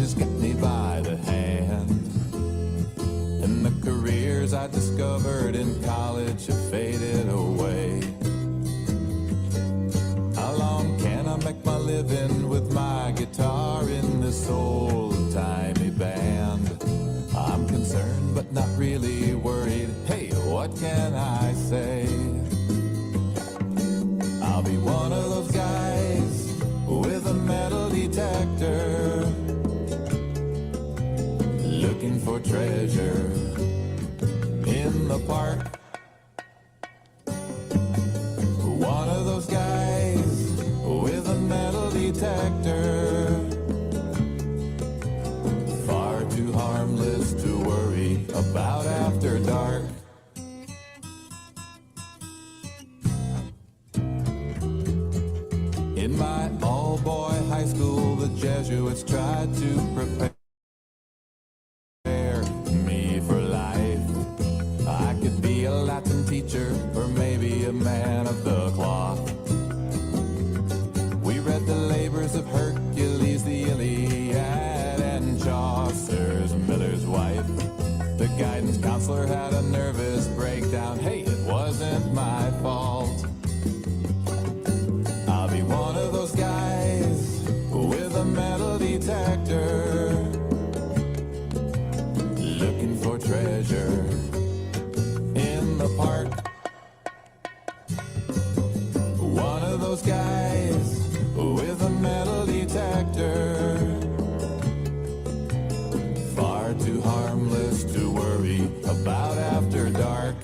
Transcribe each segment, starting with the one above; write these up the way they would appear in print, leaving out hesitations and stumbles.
just got me by the hand. And the careers I discovered in college have faded away. How long can I make my living with my guitar in this old-timey band? I'm concerned but not really worried. Hey, what can I say? I'll be one of those guys with a metal detector, looking for treasure in the park. One of those guys with a metal detector, far too harmless to worry about after dark. In my all-boy high school, the Jesuits tried to prepare me for life. I could be a Latin teacher or maybe a man of the cloth. We read the labors of Hercules, the Iliad, and Chaucer's Miller's Wife. The guidance counselor had a nervous breakdown. Hey, it wasn't my fault. I'll be one of those guys with a metal detector, looking for treasure in the park. One of those guys with a metal detector, far too harmless to worry about after dark.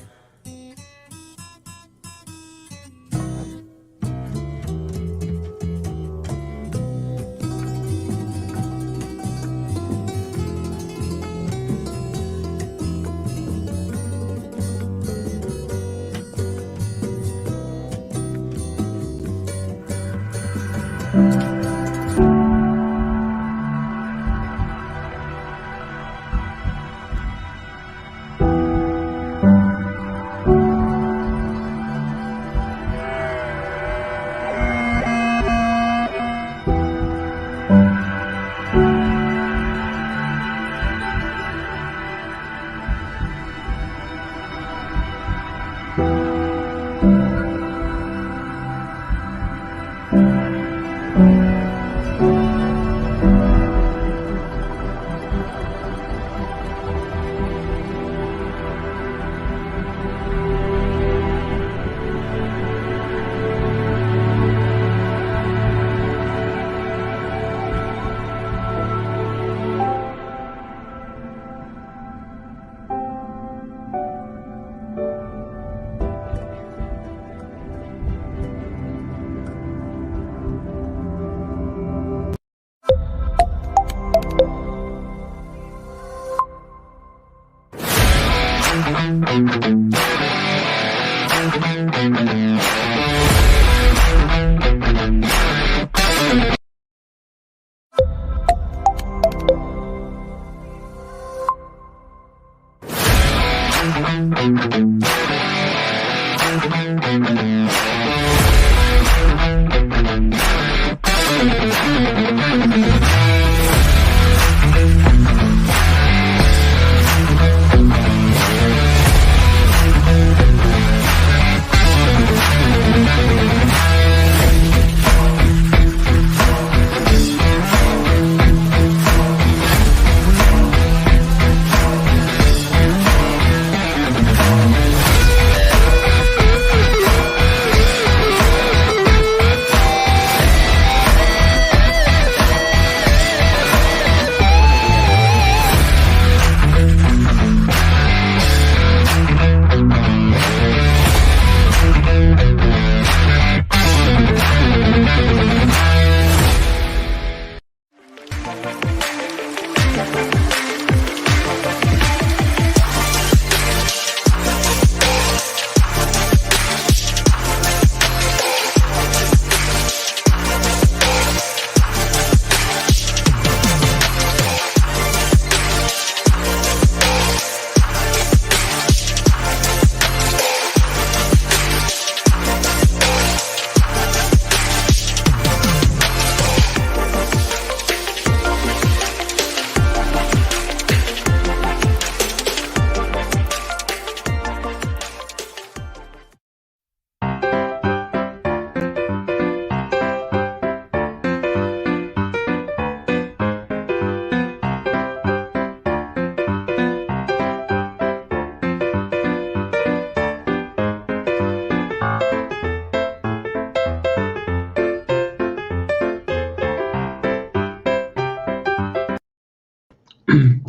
Good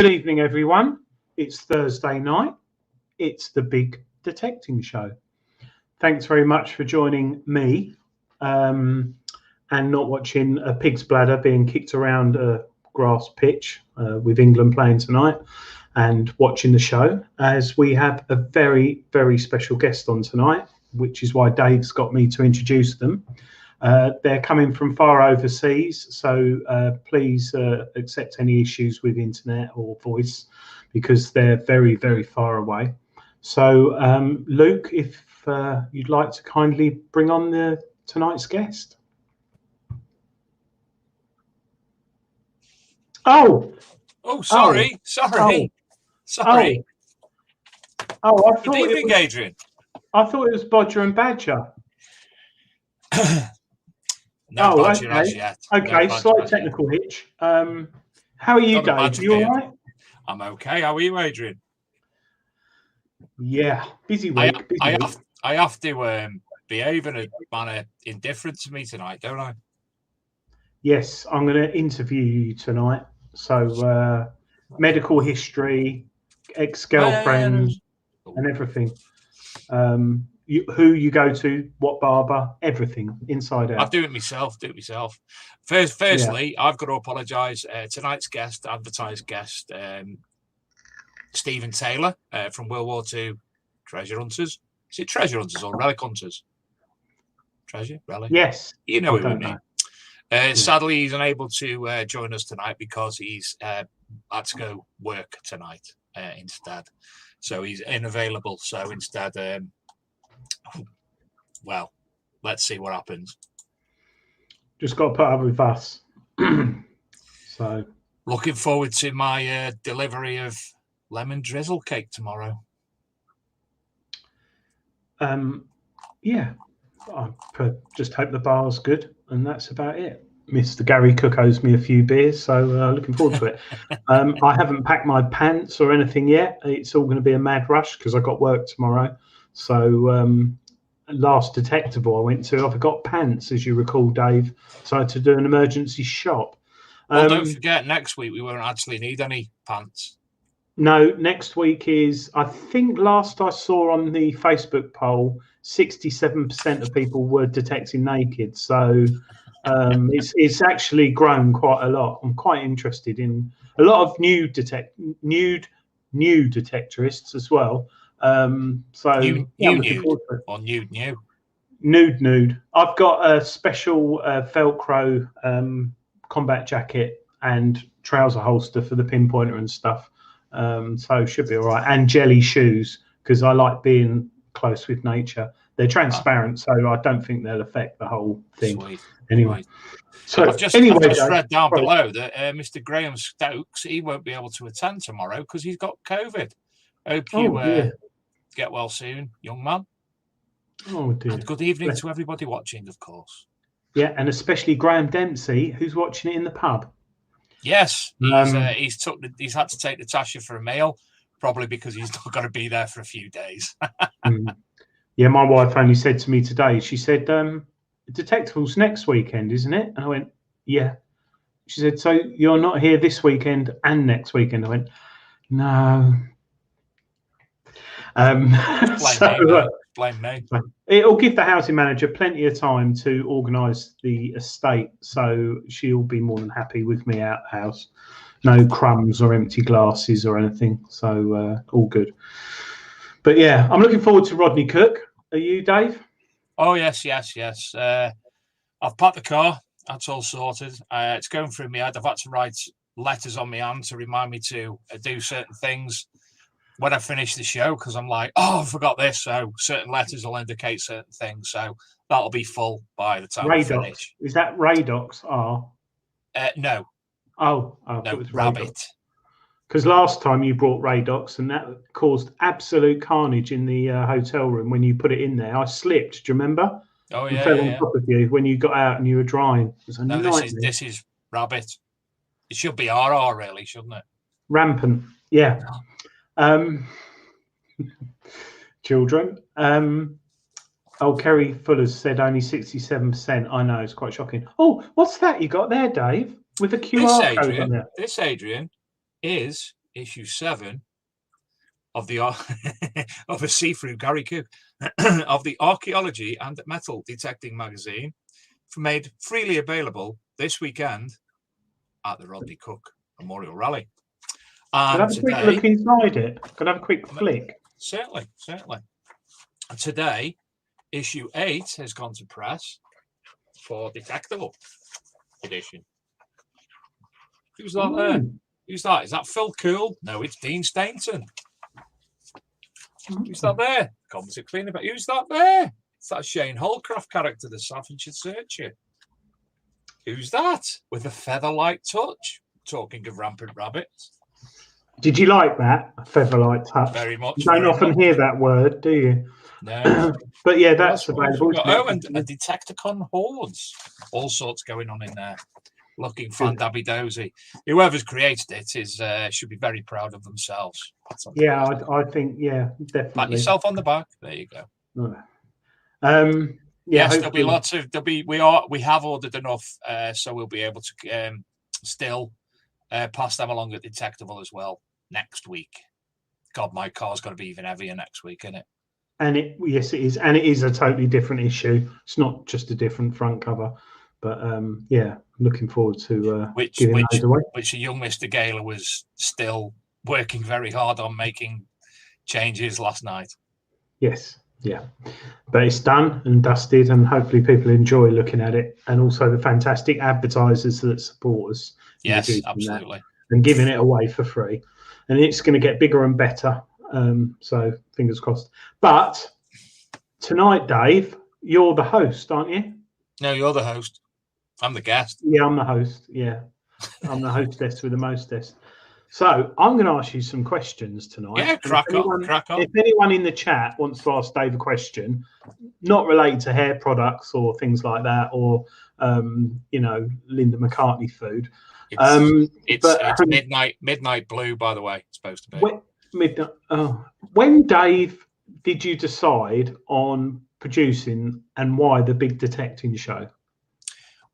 evening, everyone. It's Thursday night. It's the Big Detecting Show. Thanks very much for joining me and not watching a pig's bladder being kicked around a grass pitch with England playing tonight, and watching the show, as we have a very, very special guest on tonight, which is why Dave's got me to introduce them. They're coming from far overseas, so please accept any issues with internet or voice, because they're very, very far away. So, Luke, if you'd like to kindly bring on tonight's guest. Oh, sorry. I thought Good evening, Adrian. I thought it was Bodger and Badger. No Badger as yet. Okay, slight technical hitch. How are you, Dave? You all right? I'm okay. How are you, Adrian? Yeah, busy week. I have to behave in a manner indifferent to me tonight, don't I? Yes, I'm going to interview you tonight. So, medical history, ex-girlfriends, and everything. Who you go to, what barber, everything inside out. I'll do it myself. Firstly, I've got to apologise. Tonight's advertised guest, Stephen Taylor from World War II Treasure Hunters. Is it Treasure Hunters or Relic Hunters? Treasure? Relic? Yes. You know what I mean. Sadly, he's unable to join us tonight because he's had to go work tonight instead. So he's unavailable. So instead, well, let's see what happens. Just got to put up with us. So looking forward to my delivery of lemon drizzle cake tomorrow. Yeah, I just hope the bar's good, and that's about it. Mr. Gary Cook owes me a few beers, so looking forward to it. I haven't packed my pants or anything yet. It's all going to be a mad rush because I got work tomorrow. So last detectable I went to, I forgot pants, as you recall, Dave. So I had to do an emergency shop. Well, don't forget, next week we won't actually need any pants. No, next week is, I think last I saw on the Facebook poll, 67% of people were detecting naked. So it's actually grown quite a lot. I'm quite interested in a lot of nude detectorists as well. Nude. I've got a special Velcro combat jacket and trouser holster for the pinpointer and stuff. So should be all right. And jelly shoes, because I like being close with nature. They're transparent, so I don't think they'll affect the whole thing. Sweet. Anyway. So I've just read down below that Mr. Graham Stokes, he won't be able to attend tomorrow because he's got COVID. Hope you get well soon, young man. Oh, dear. And good evening to everybody watching, of course. Yeah, and especially Graham Dempsey, who's watching it in the pub. Yes, he's had to take Natasha for a meal, probably because he's not going to be there for a few days. Yeah, my wife only said to me today, she said, Detectives next weekend, isn't it? And I went, yeah. She said, so you're not here this weekend and next weekend? I went, no. Blame me. It'll give the housing manager plenty of time to organise the estate, so she'll be more than happy with me out the house. No crumbs or empty glasses or anything, so all good. But yeah, I'm looking forward to Rodney Cook. Are you, Dave? Oh, yes. I've packed the car. That's all sorted. It's going through my head. I've had to write letters on my hand to remind me to do certain things when I finish the show, because I'm like, I forgot this. So certain letters will indicate certain things. So that'll be full by the time I finish. Is that Radox R? No. Oh, no, it was Rabbit. Because last time you brought Radox, and that caused absolute carnage in the hotel room when you put it in there. I slipped. Do you remember? Oh, yeah. Fell on top of you when you got out and you were drying. It was a nightmare. This is Rabbit. It should be RR, really, shouldn't it? Rampant. Yeah. Children. Kerry Fuller's said only 67%. I know, it's quite shocking. Oh, what's that you got there, Dave? with a QR code on it. This, Adrian, is issue 7 of the of a see-through Gary Cook of the Archaeology and Metal Detecting magazine, made freely available this weekend at the Rodney Cook Memorial Rally. And Can I have a quick look inside it? Can I have a quick flick? Certainly. And today, issue 8 has gone to press for Detectable edition. Who's that there? Who's that? Is that Phil Cool? No, it's Dean Stainton. Who's that there? Comments are clean about. Who's that there? It's that Shane Holcroft character, the Savage Should Search You. Who's that? With a feather-like touch. Talking of rampant rabbits. Did you like that? A feather-like touch. Very much. You don't often hear that word, do you? No. But yeah, that's available. Oh, and a Detecticon hordes. All sorts going on in there. Looking fan-dabby dozy. Whoever's created it is should be very proud of themselves. Yeah, I think, yeah, definitely. Pat yourself on the back. There you go. Yes, there'll be lots of we have ordered enough, so we'll be able to still pass them along at Detectable as well next week. God, my car's going to be even heavier next week, isn't it? And yes, it is, and it is a totally different issue. It's not just a different front cover, but yeah, looking forward to giving those away. Which a young Mr. Gaylor was still working very hard on making changes last night. Yes, yeah, but it's done and dusted, and hopefully people enjoy looking at it, and also the fantastic advertisers that support us. Yes, absolutely, and giving it away for free, and it's going to get bigger and better. So fingers crossed. But tonight, Dave, you're the host, aren't you? No, you're the host. I'm the guest. Yeah, I'm the host. Yeah, I'm the hostess with the mostest. So I'm going to ask you some questions tonight. Yeah, crack on. If anyone in the chat wants to ask Dave a question, not related to hair products or things like that, or Linda McCartney food. It's midnight blue, by the way. It's supposed to be. When, Dave, did you decide on producing, and why the Big Detecting Show?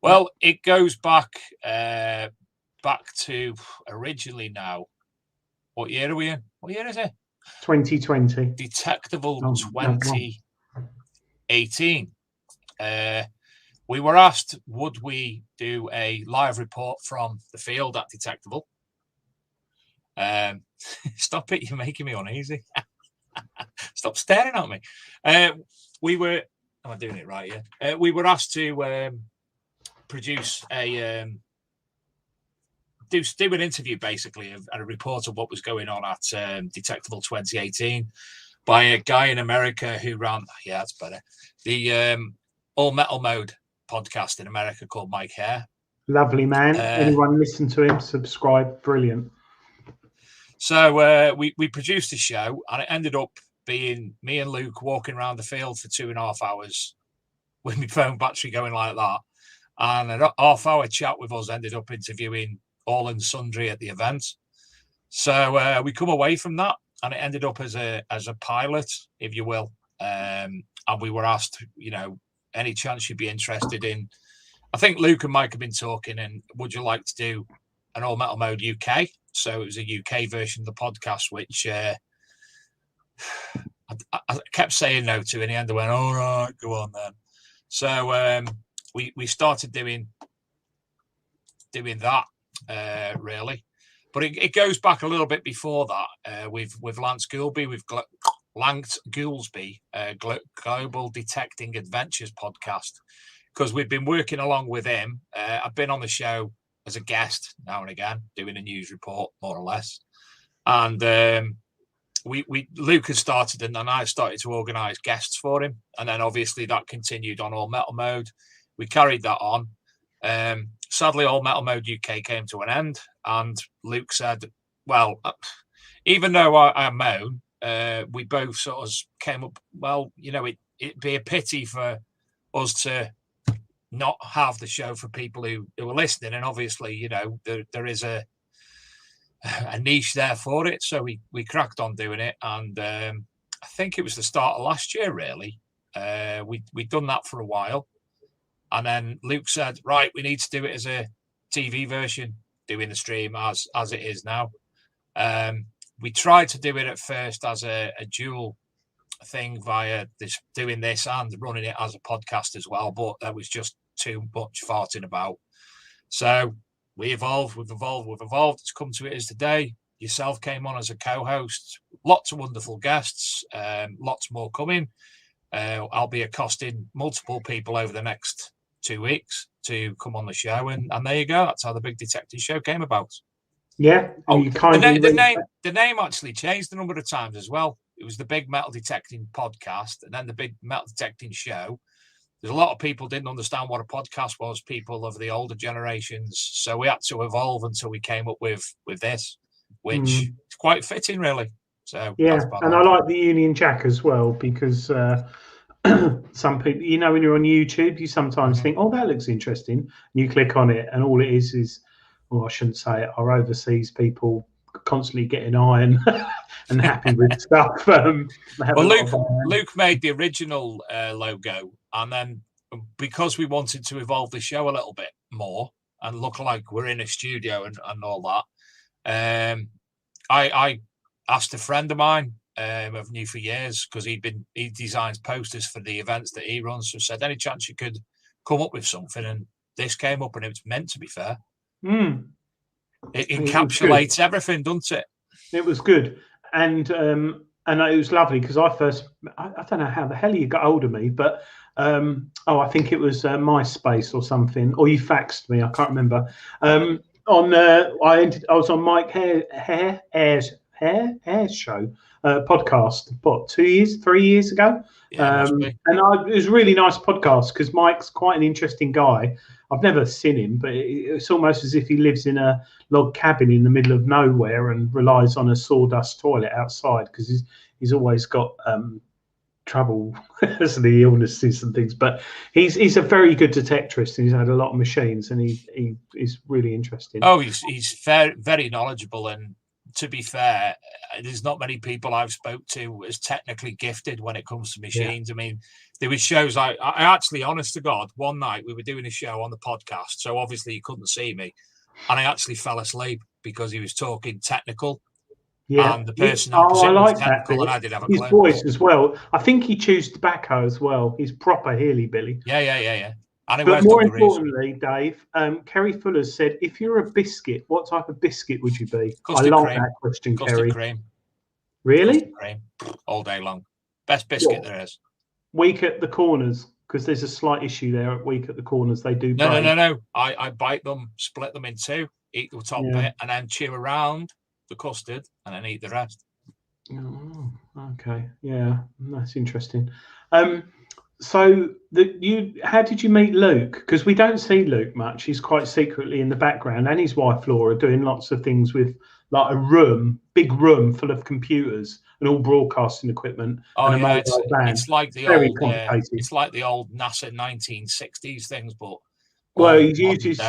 Well, it goes back to originally now. What year are we in? What year is it? 2020. Detectable 2018. We were asked, would we do a live report from the field at Detectable? Stop it, you're making me uneasy. Stop staring at me. Am I doing it right? Yeah. We were asked to produce do an interview, basically, and a report of what was going on at Detectable 2018 by a guy in America who ran, that's better, the All Metal Mode podcast in America called Mike Hare. Lovely man. Anyone listen to him, subscribe. Brilliant. So we produced a show, and it ended up being me and Luke walking around the field for 2.5 hours with my phone battery going like that. And a half-hour chat with us ended up interviewing all and sundry at the event. So we come away from that, and it ended up as a pilot, if you will. And we were asked, any chance you'd be interested in. I think Luke and Mike have been talking, and would you like to do an All Metal Mode UK? So it was a UK version of the podcast, which I kept saying no to. In the end, I went, all right, go on then. So we started doing that, really. But it goes back a little bit before that. With Lance Goolsby, Lance Goolsby, Global Detecting Adventures podcast, because we've been working along with him. I've been on the show as a guest now and again, doing a news report, more or less. And Luke had started, and then I started to organise guests for him. And then obviously that continued on All Metal Mode. We carried that on. Sadly, All Metal Mode UK came to an end, and Luke said, well, even though I moan, we both sort of came up, well, it'd be a pity for us to not have the show for people who are listening. And obviously, there is a niche there for it. So we cracked on doing it. And I think it was the start of last year, really. We'd done that for a while. And then Luke said, right, we need to do it as a TV version, doing the stream as it is now. We tried to do it at first as a dual thing via doing this and running it as a podcast as well, but that was just too much farting about. So we've evolved. It's come to it as today. Yourself came on as a co-host. Lots of wonderful guests. Lots more coming. I'll be accosting multiple people over the next 2 weeks to come on the show, and there you go. That's how the Big Detective Show came about. Yeah. The name actually changed a number of times as well. It was the Big Metal Detecting Podcast, and then the Big Metal Detecting Show. There's a lot of people didn't understand what a podcast was, people of the older generations. So we had to evolve until we came up with this, which is quite fitting, really. So yeah, and I like the Union Jack as well, because some people, you know, when you're on YouTube, you sometimes think, oh, that looks interesting. And you click on it, and all it is, well, I shouldn't say it, our overseas people constantly getting iron and happy with stuff. Luke made the original logo, and then because we wanted to evolve the show a little bit more and look like we're in a studio and all that, I asked a friend of mine I've knew for years, because he designs posters for the events that he runs, so said, any chance you could come up with something? And this came up, and it was meant to be fair. It encapsulates everything, doesn't it? It was good, and it was lovely, because I don't know how the hell you got hold of me, but I think it was MySpace or something, or you faxed me, I can't remember. I was on Mike Hare's show podcast, what, 3 years ago? Yeah, it was a really nice podcast, because Mike's quite an interesting guy. I've never seen him, but it's almost as if he lives in a log cabin in the middle of nowhere and relies on a sawdust toilet outside, because he's always got trouble as the illnesses and things. But he's a very good detectorist, and he's had a lot of machines, and he's really interesting. Oh, he's very knowledgeable, and to be fair, there's not many people I've spoke to as technically gifted when it comes to machines. Yeah. I mean, there was shows I actually, honest to God, one night we were doing a show on the podcast, so obviously you couldn't see me, and I actually fell asleep because he was talking technical. Yeah, and the person opposite was technical, and I did have a his clue. Voice as well. I think he chews tobacco as well. He's proper hillbilly. Yeah. But more importantly, Dave, Kerry Fuller said, if you're a biscuit, what type of biscuit would you be? Custard I love cream. that question, Custard Kerry. Cream. Really? Custard cream. All day long. Best biscuit there is. Weak at the corners, because there's a slight issue there at weak at the corners. They do break. No. I bite them, split them in two, eat the top bit, and then chew around the custard, and then eat the rest. Oh, okay. Yeah, that's interesting. So how did you meet Luke? Because we don't see Luke much. He's quite secretly in the background, and his wife Laura doing lots of things with like a big room full of computers and all broadcasting equipment. Oh, and yeah, it's like the old it's like the old NASA 1960s things, but he uses.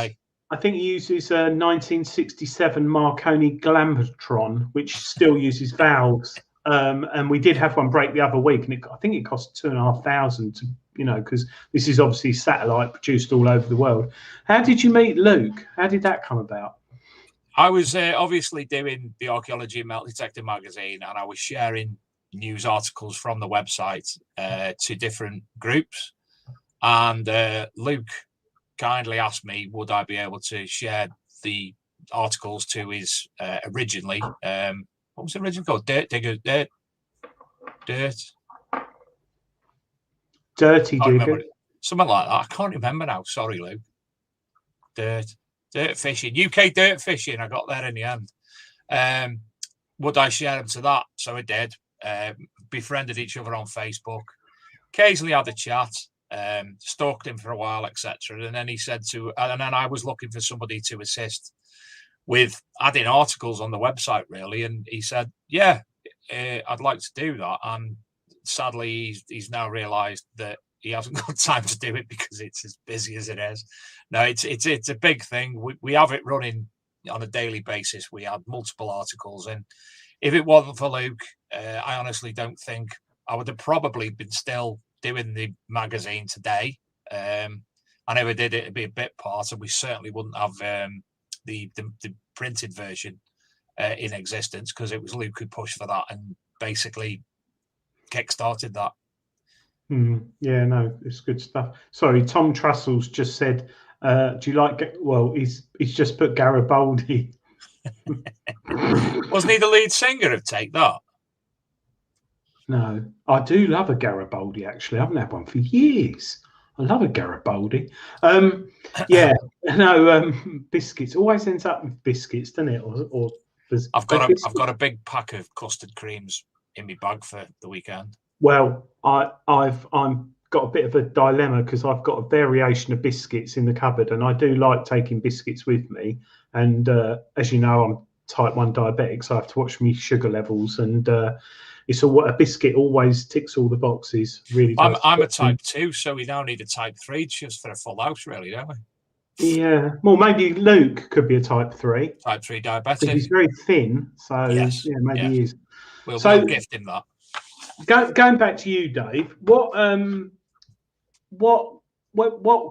I think he uses a 1967 Marconi Glamtron, which still uses valves. And we did have one break the other week, and I think it cost $2,500 to, because this is obviously satellite produced all over the world. How did you meet Luke? How did that come about? I was obviously doing the Archaeology and Metal Detector magazine, and I was sharing news articles from the website to different groups. And Luke kindly asked me, would I be able to share the articles to his originally, what was the original called? Dirty Digger. Something like that. I can't remember now. Sorry, Luke. Dirt fishing. UK dirt fishing. I got there in the end. Would I share them to that? So I did. Befriended each other on Facebook. Occasionally had a chat. Stalked him for a while, etc. And then he said and then I was looking for somebody to assist with adding articles on the website, really. And he said, yeah, I'd like to do that. And sadly, he's now realised that he hasn't got time to do it because it's as busy as it is. No, it's a big thing. We have it running on a daily basis. We have multiple articles. And if it wasn't for Luke, I honestly don't think I would have probably been still doing the magazine today. I never did it. It'd be a bit part, and we certainly wouldn't have the printed version in existence, because it was Luke who pushed for that and basically kick-started that. Yeah, no, it's good stuff. Sorry, Tom Trussell's just said, do you like, well, he's just put Garibaldi. Wasn't he the lead singer of Take That? No, I do love a Garibaldi, actually. I haven't had one for years. I love a Garibaldi. Yeah, no, biscuits. Always ends up with biscuits, doesn't it? Or I've got a big pack of custard creams in my bag for the weekend. Well, I've got a bit of a dilemma, because I've got a variation of biscuits in the cupboard, and I do like taking biscuits with me. And as you know, I'm type 1 diabetic, so I have to watch my sugar levels. And it's a biscuit always ticks all the boxes. Really, does. I'm a type 2, so we now need a type 3 just for a full house, really, don't we? Yeah. Well, maybe Luke could be a type 3. Type 3 diabetic. He's very thin, so yes. Yeah, maybe he is. We'll gift him that. Going back to you, Dave. What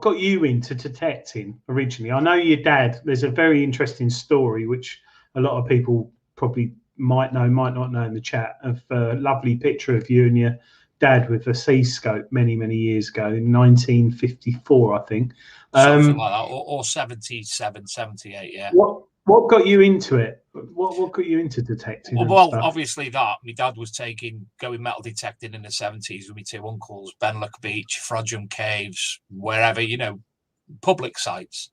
got you into detecting originally? I know your dad. There's a very interesting story which a lot of people probably might know, might not know in the chat, of a lovely picture of you and your dad with a C-scope many years ago in 1954, I think. Something like that, or 77, 78, yeah. What got you into it? What got you into detecting? Well, obviously that. My dad was going metal detecting in the 70s with my two uncles, Benlock Beach, Frodsham Caves, wherever, public sites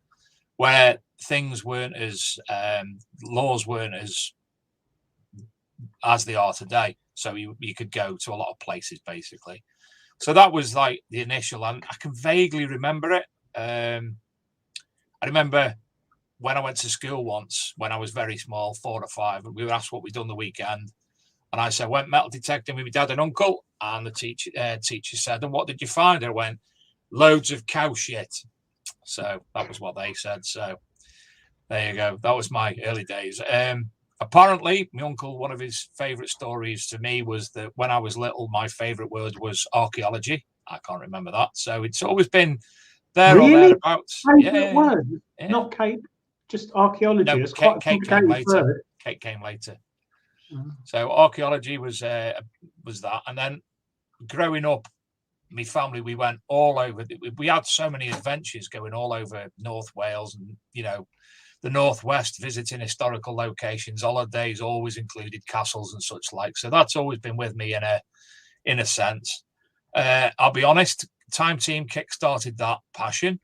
where things weren't as, laws weren't as they are today. So you could go to a lot of places, basically. So that was like the initial, and I can vaguely remember it. I remember when I went to school once, when I was very small, 4 or 5, we were asked what we'd done the weekend. And I said, went metal detecting with my dad and uncle. And the teacher said, and what did you find? I went, loads of cow shit. So that was what they said. So there you go. That was my early days. Apparently, my uncle, one of his favourite stories to me was that when I was little, my favourite word was archaeology. I can't remember that. So it's always been there or thereabouts. Favourite word? Yeah. Not Kate? Just archaeology. No, Kate came later. Kate came later. So archaeology was that, and then growing up, my family, we went all over. We had so many adventures going all over North Wales and the Northwest, visiting historical locations. Holidays always included castles and such like. So that's always been with me in a sense. I'll be honest. Time Team kick-started that passion.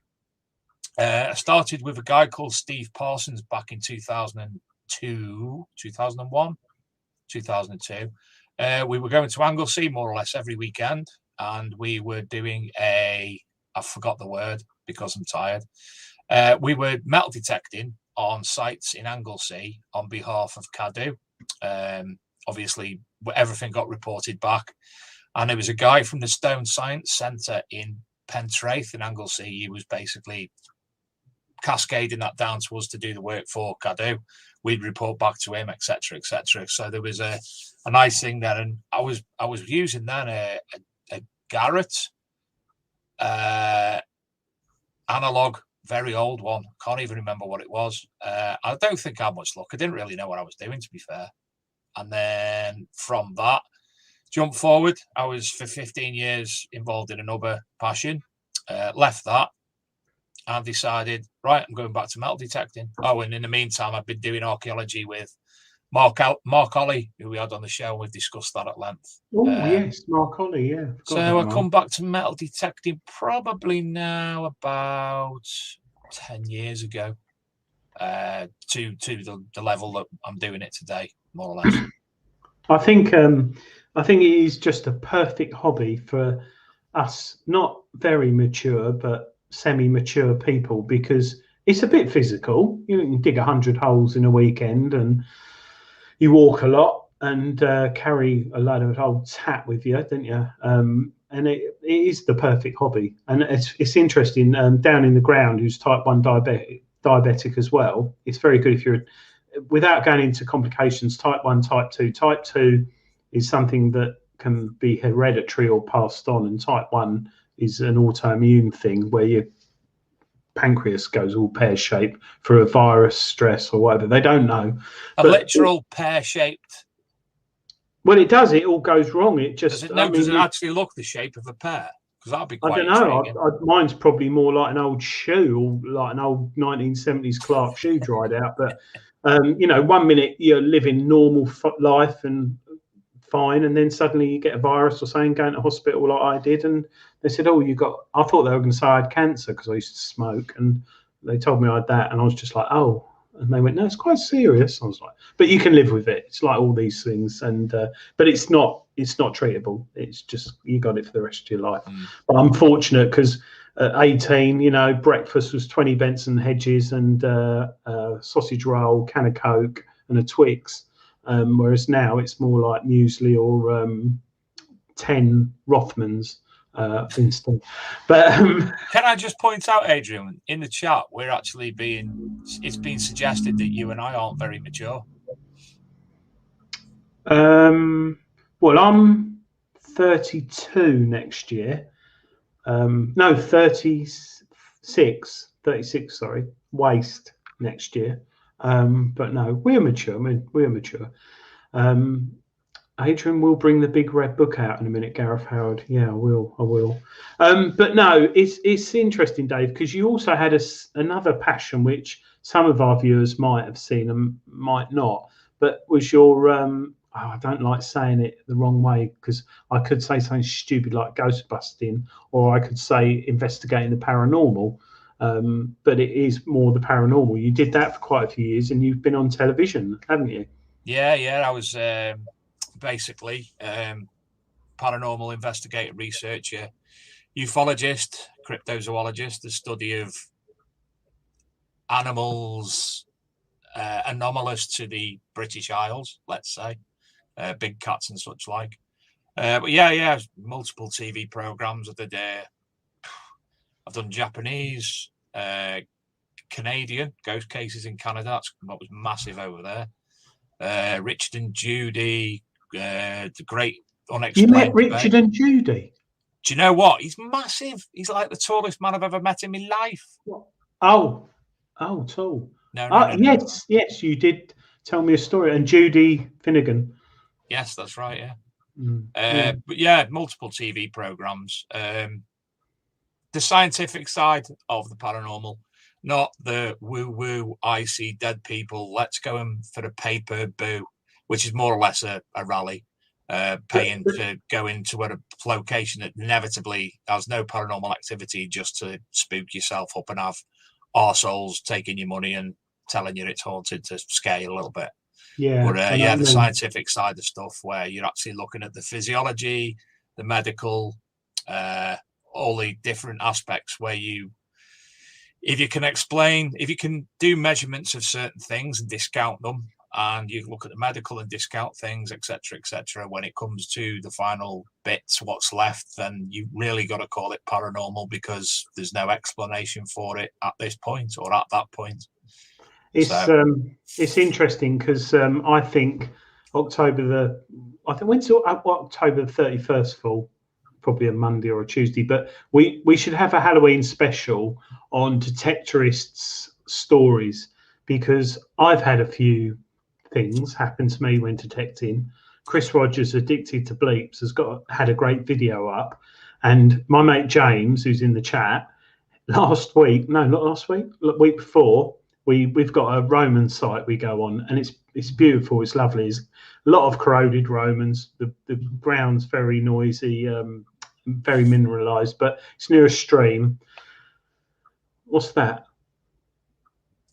I started with a guy called Steve Parsons back in 2002, 2001, 2002. We were going to Anglesey more or less every weekend, and we were doing I forgot the word because I'm tired. We were metal detecting on sites in Anglesey on behalf of Cadw. Obviously, everything got reported back. And there was a guy from the Stone Science Centre in Pentraeth in Anglesey. He was basically cascading that down to us to do the work for Cadw. We'd report back to him, etc., etc. So there was a nice thing there, and I was using then a Garrett analog, very old one. Can't even remember what it was. I don't think I had much luck. I didn't really know what I was doing, to be fair. And then from that, jump forward, I was for 15 years involved in another passion. Left that and decided, right, I'm going back to metal detecting. Oh, and in the meantime, I've been doing archaeology with Mark Ollie, who we had on the show, and we've discussed that at length. Oh, yes, Mark Ollie, yeah. So I come back to metal detecting probably now about 10 years ago, to the level that I'm doing it today, more or less. I think it is just a perfect hobby for us, not very mature, but semi-mature people, because it's a bit physical. You can dig 100 holes in a weekend, and you walk a lot and carry a load of old tat with you, don't you? And it is the perfect hobby. And it's interesting, down in the ground, who's type 1 diabetic as well. It's very good if you're, without going into complications, type 1, type 2. Type 2 is something that can be hereditary or passed on, and type 1 is an autoimmune thing where pancreas goes all pear-shaped for a virus stress or whatever. They don't know. A literal pear-shaped. Well, it does. It all goes wrong. It just. Does it actually look the shape of a pear? Because that'd be quite. I don't know. Mine's probably more like an old shoe, or like an old 1970s Clark shoe dried out. But 1 minute you're living normal life and fine, and then suddenly you get a virus or something, going to hospital like I did, and they said, "Oh, you got." I thought they were going to say I had cancer because I used to smoke, and they told me I had that, and I was just like, "Oh." And they went, "No, it's quite serious." I was like, "But you can live with it. It's like all these things, and but it's not treatable. It's just you got it for the rest of your life." But I'm fortunate because at 18, breakfast was 20 Benson Hedges and sausage roll, can of Coke, and a Twix. Whereas now it's more like muesli or 10 Rothmans. Instant. But can I just point out, Adrian, in the chat, it's been suggested that you and I aren't very mature. Well, I'm 32 next year. No, 36, sorry, waist next year. But no, we're mature. I mean, we're mature. Adrian will bring the big red book out in a minute, Gareth Howard. Yeah, I will. But no, it's interesting, Dave, because you also had another passion, which some of our viewers might have seen and might not, but was your, I don't like saying it the wrong way, because I could say something stupid like ghost busting, or I could say investigating the paranormal, but it is more the paranormal. You did that for quite a few years, and you've been on television, haven't you? Yeah, I was... basically paranormal investigator, researcher, ufologist, cryptozoologist, the study of animals anomalous to the British Isles, let's say, big cats and such like. But yeah, multiple TV programs of the day. I've done Japanese, Canadian, ghost cases in Canada. That was massive over there. Richard and Judy, the great unexplained. You met Richard and Judy? Do you know what? He's massive. He's like the tallest man I've ever met in my life. Oh, tall. No. Yes, you did tell me a story. And Judy Finnegan. Yes, that's right. Yeah. But yeah, multiple TV programs. The scientific side of the paranormal, not the woo-woo, I see dead people, let's go in for a paper boo, which is more or less a rally, paying to go into a location that inevitably has no paranormal activity just to spook yourself up and have arseholes taking your money and telling you it's haunted to scare you a little bit. Yeah. But the scientific side of stuff where you're actually looking at the physiology, the medical, all the different aspects where if you can do measurements of certain things and discount them, and you look at the medical and discount things, etc., when it comes to the final bits, what's left, then you really got to call it paranormal because there's no explanation for it at this point or at that point. It's interesting because I think October the 31st fall, probably a Monday or a Tuesday, but we should have a Halloween special on detectorists' stories, because I've had a few things happen to me when detecting. Chris Rogers, Addicted to Bleeps, has had a great video up, and my mate James, who's in the chat, week before, we've got a Roman site we go on, and it's beautiful, it's lovely. It's a lot of corroded Romans. The ground's very noisy, very mineralized, but it's near a stream. What's that?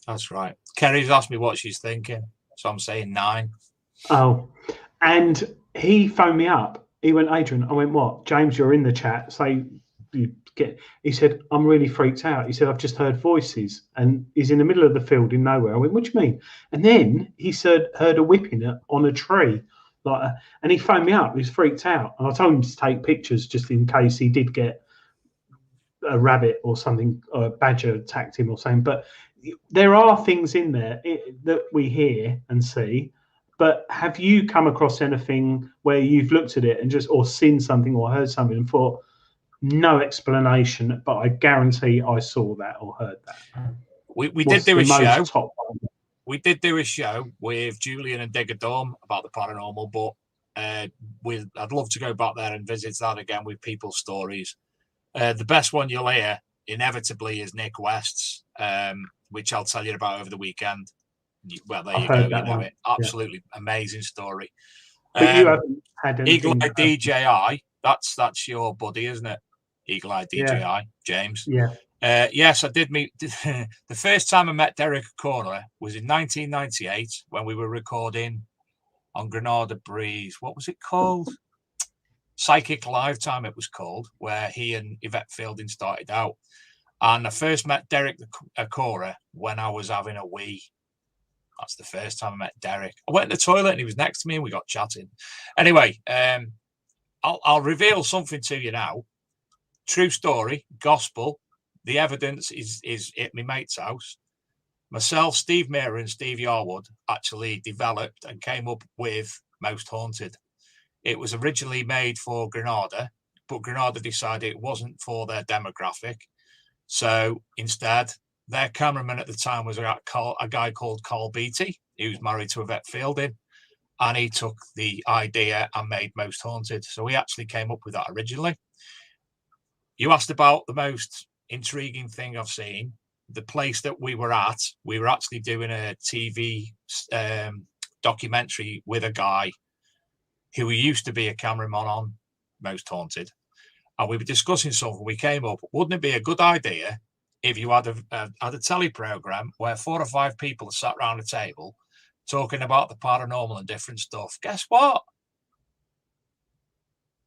That's right. Kerry's asked me what she's thinking, so I'm saying 9. Oh, and he phoned me up. He went, Adrian. I went, what? James, you're in the chat. Say you get. He said, I'm really freaked out. He said, I've just heard voices, and he's in the middle of the field in nowhere. I went, what do you mean? And then he said, heard a whipping on a tree, and he phoned me up. He was freaked out, and I told him to take pictures just in case he did get a rabbit or something, or a badger attacked him or something. But there are things in there that we hear and see. But have you come across anything where you've looked at it and or seen something or heard something and thought, no explanation, but I guarantee I saw that or heard that. We did do a show. Top one? We did do a show with Julian and Digger Dorm about the paranormal, but I'd love to go back there and visit that again with people's stories. The best one you'll hear inevitably is Nick West's, which I'll tell you about over the weekend. Well, there you go. You know it. Absolutely amazing story. But you haven't had anything. Eagle Eye DJI. That's your buddy, isn't it? Eagle Eye DJI, James. Yeah. Yes, I did meet. The first time I met Derek Corner was in 1998 when we were recording on Granada Breeze. What was it called? Psychic Lifetime, it was called, where he and Yvette Fielding started out. And I first met Derek Corner when I was having a wee. That's the first time I met Derek. I went in the toilet and he was next to me and we got chatting. Anyway, I'll reveal something to you now. True story, gospel. The evidence is at my mate's house. Myself, Steve Meara and Steve Yarwood actually developed and came up with Most Haunted. It was originally made for Granada, but Granada decided it wasn't for their demographic. So instead, their cameraman at the time was a guy called Carl Beatty, who was married to Yvette Fielding, and he took the idea and made Most Haunted. So we actually came up with that originally. You asked about the most intriguing thing I've seen. The place that we were at, we were actually doing a TV documentary with a guy who used to be a cameraman on Most Haunted. And we were discussing something. We came up, wouldn't it be a good idea if you had a telly program where 4 or 5 people sat around a table talking about the paranormal and different stuff? Guess what?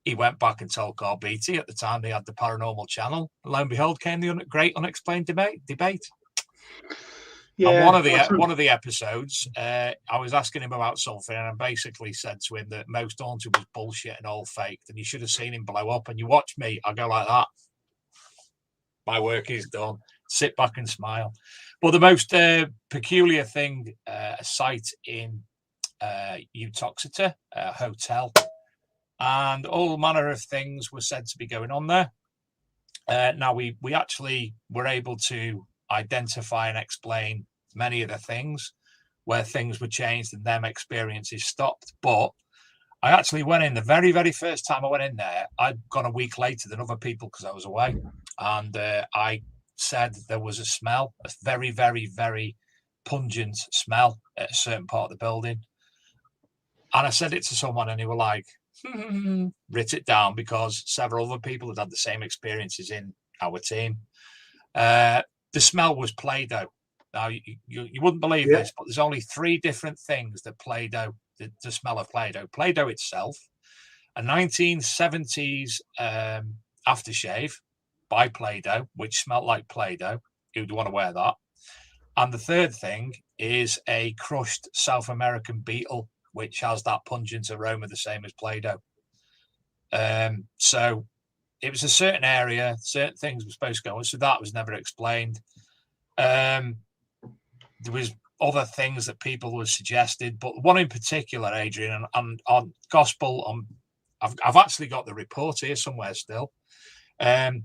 He went back and told Carl Beatty. At the time, they had the Paranormal Channel. Lo and behold, came the great unexplained debate. Yeah, and one of the episodes, I was asking him about something, and I basically said to him that Most Haunted was bullshit and all faked, and you should have seen him blow up. And you watch me, I go like that. My work is done. Sit back and smile. Well, the most peculiar thing, a site in Uttoxeter, a hotel, and all manner of things were said to be going on there. Now, we actually were able to identify and explain many of the things where things were changed and them experiences stopped. But I actually went in the very, very first time I went in there. I'd gone a week later than other people because I was away. And I said there was a smell, a very, very, very pungent smell at a certain part of the building. And I said it to someone and they were like, writ it down, because several other people had had the same experiences in our team. The smell was Play-Doh. Now, you wouldn't believe this, but there's only 3 different things that Play-Doh, the smell of Play-Doh. Play-Doh itself, a 1970s aftershave by Play-Doh, which smelled like Play-Doh. Who'd want to wear that? And the third thing is a crushed South American beetle, which has that pungent aroma the same as Play-Doh. So it was a certain area, certain things were supposed to go on, so that was never explained. There was other things that people were suggested, but one in particular, Adrian, and on Gospel, I've actually got the report here somewhere still. There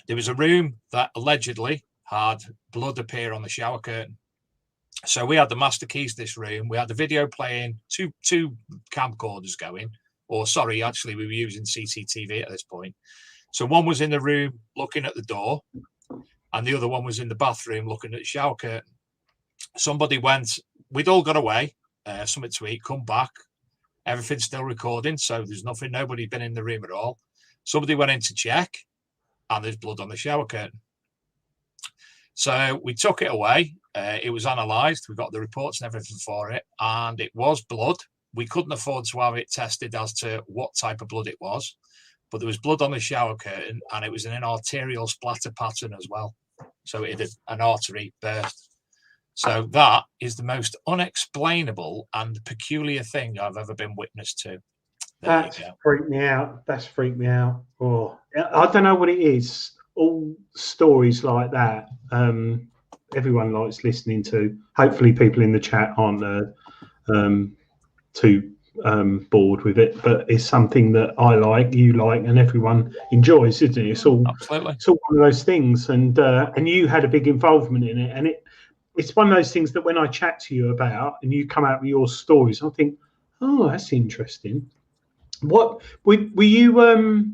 was a room that allegedly had blood appear on the shower curtain. So we had the master keys to this room. We had the video playing, two camcorders going. Or sorry, actually, we were using CCTV at this point. So one was in the room looking at the door, and the other one was in the bathroom looking at the shower curtain. Somebody went, we'd all got away, something to eat, come back. Everything's still recording, so there's nothing, nobody's been in the room at all. Somebody went in to check, and there's blood on the shower curtain. So we took it away. It was analysed. We got the reports and everything for it, and it was blood. We couldn't afford to have it tested as to what type of blood it was, but there was blood on the shower curtain, and it was in an arterial splatter pattern as well. So it had an artery burst. So that is the most unexplainable and peculiar thing I've ever been witness to. That's freaked me out. That's freaked me out. Oh, I don't know what it is. All stories like that, everyone likes listening to. Hopefully people in the chat aren't too bored with it, but it's something that I like, you like, and everyone enjoys, isn't it? Absolutely. It's all one of those things, and you had a big involvement in it, and it's one of those things that when I chat to you about, and you come out with your stories, I think, oh, that's interesting. What were you?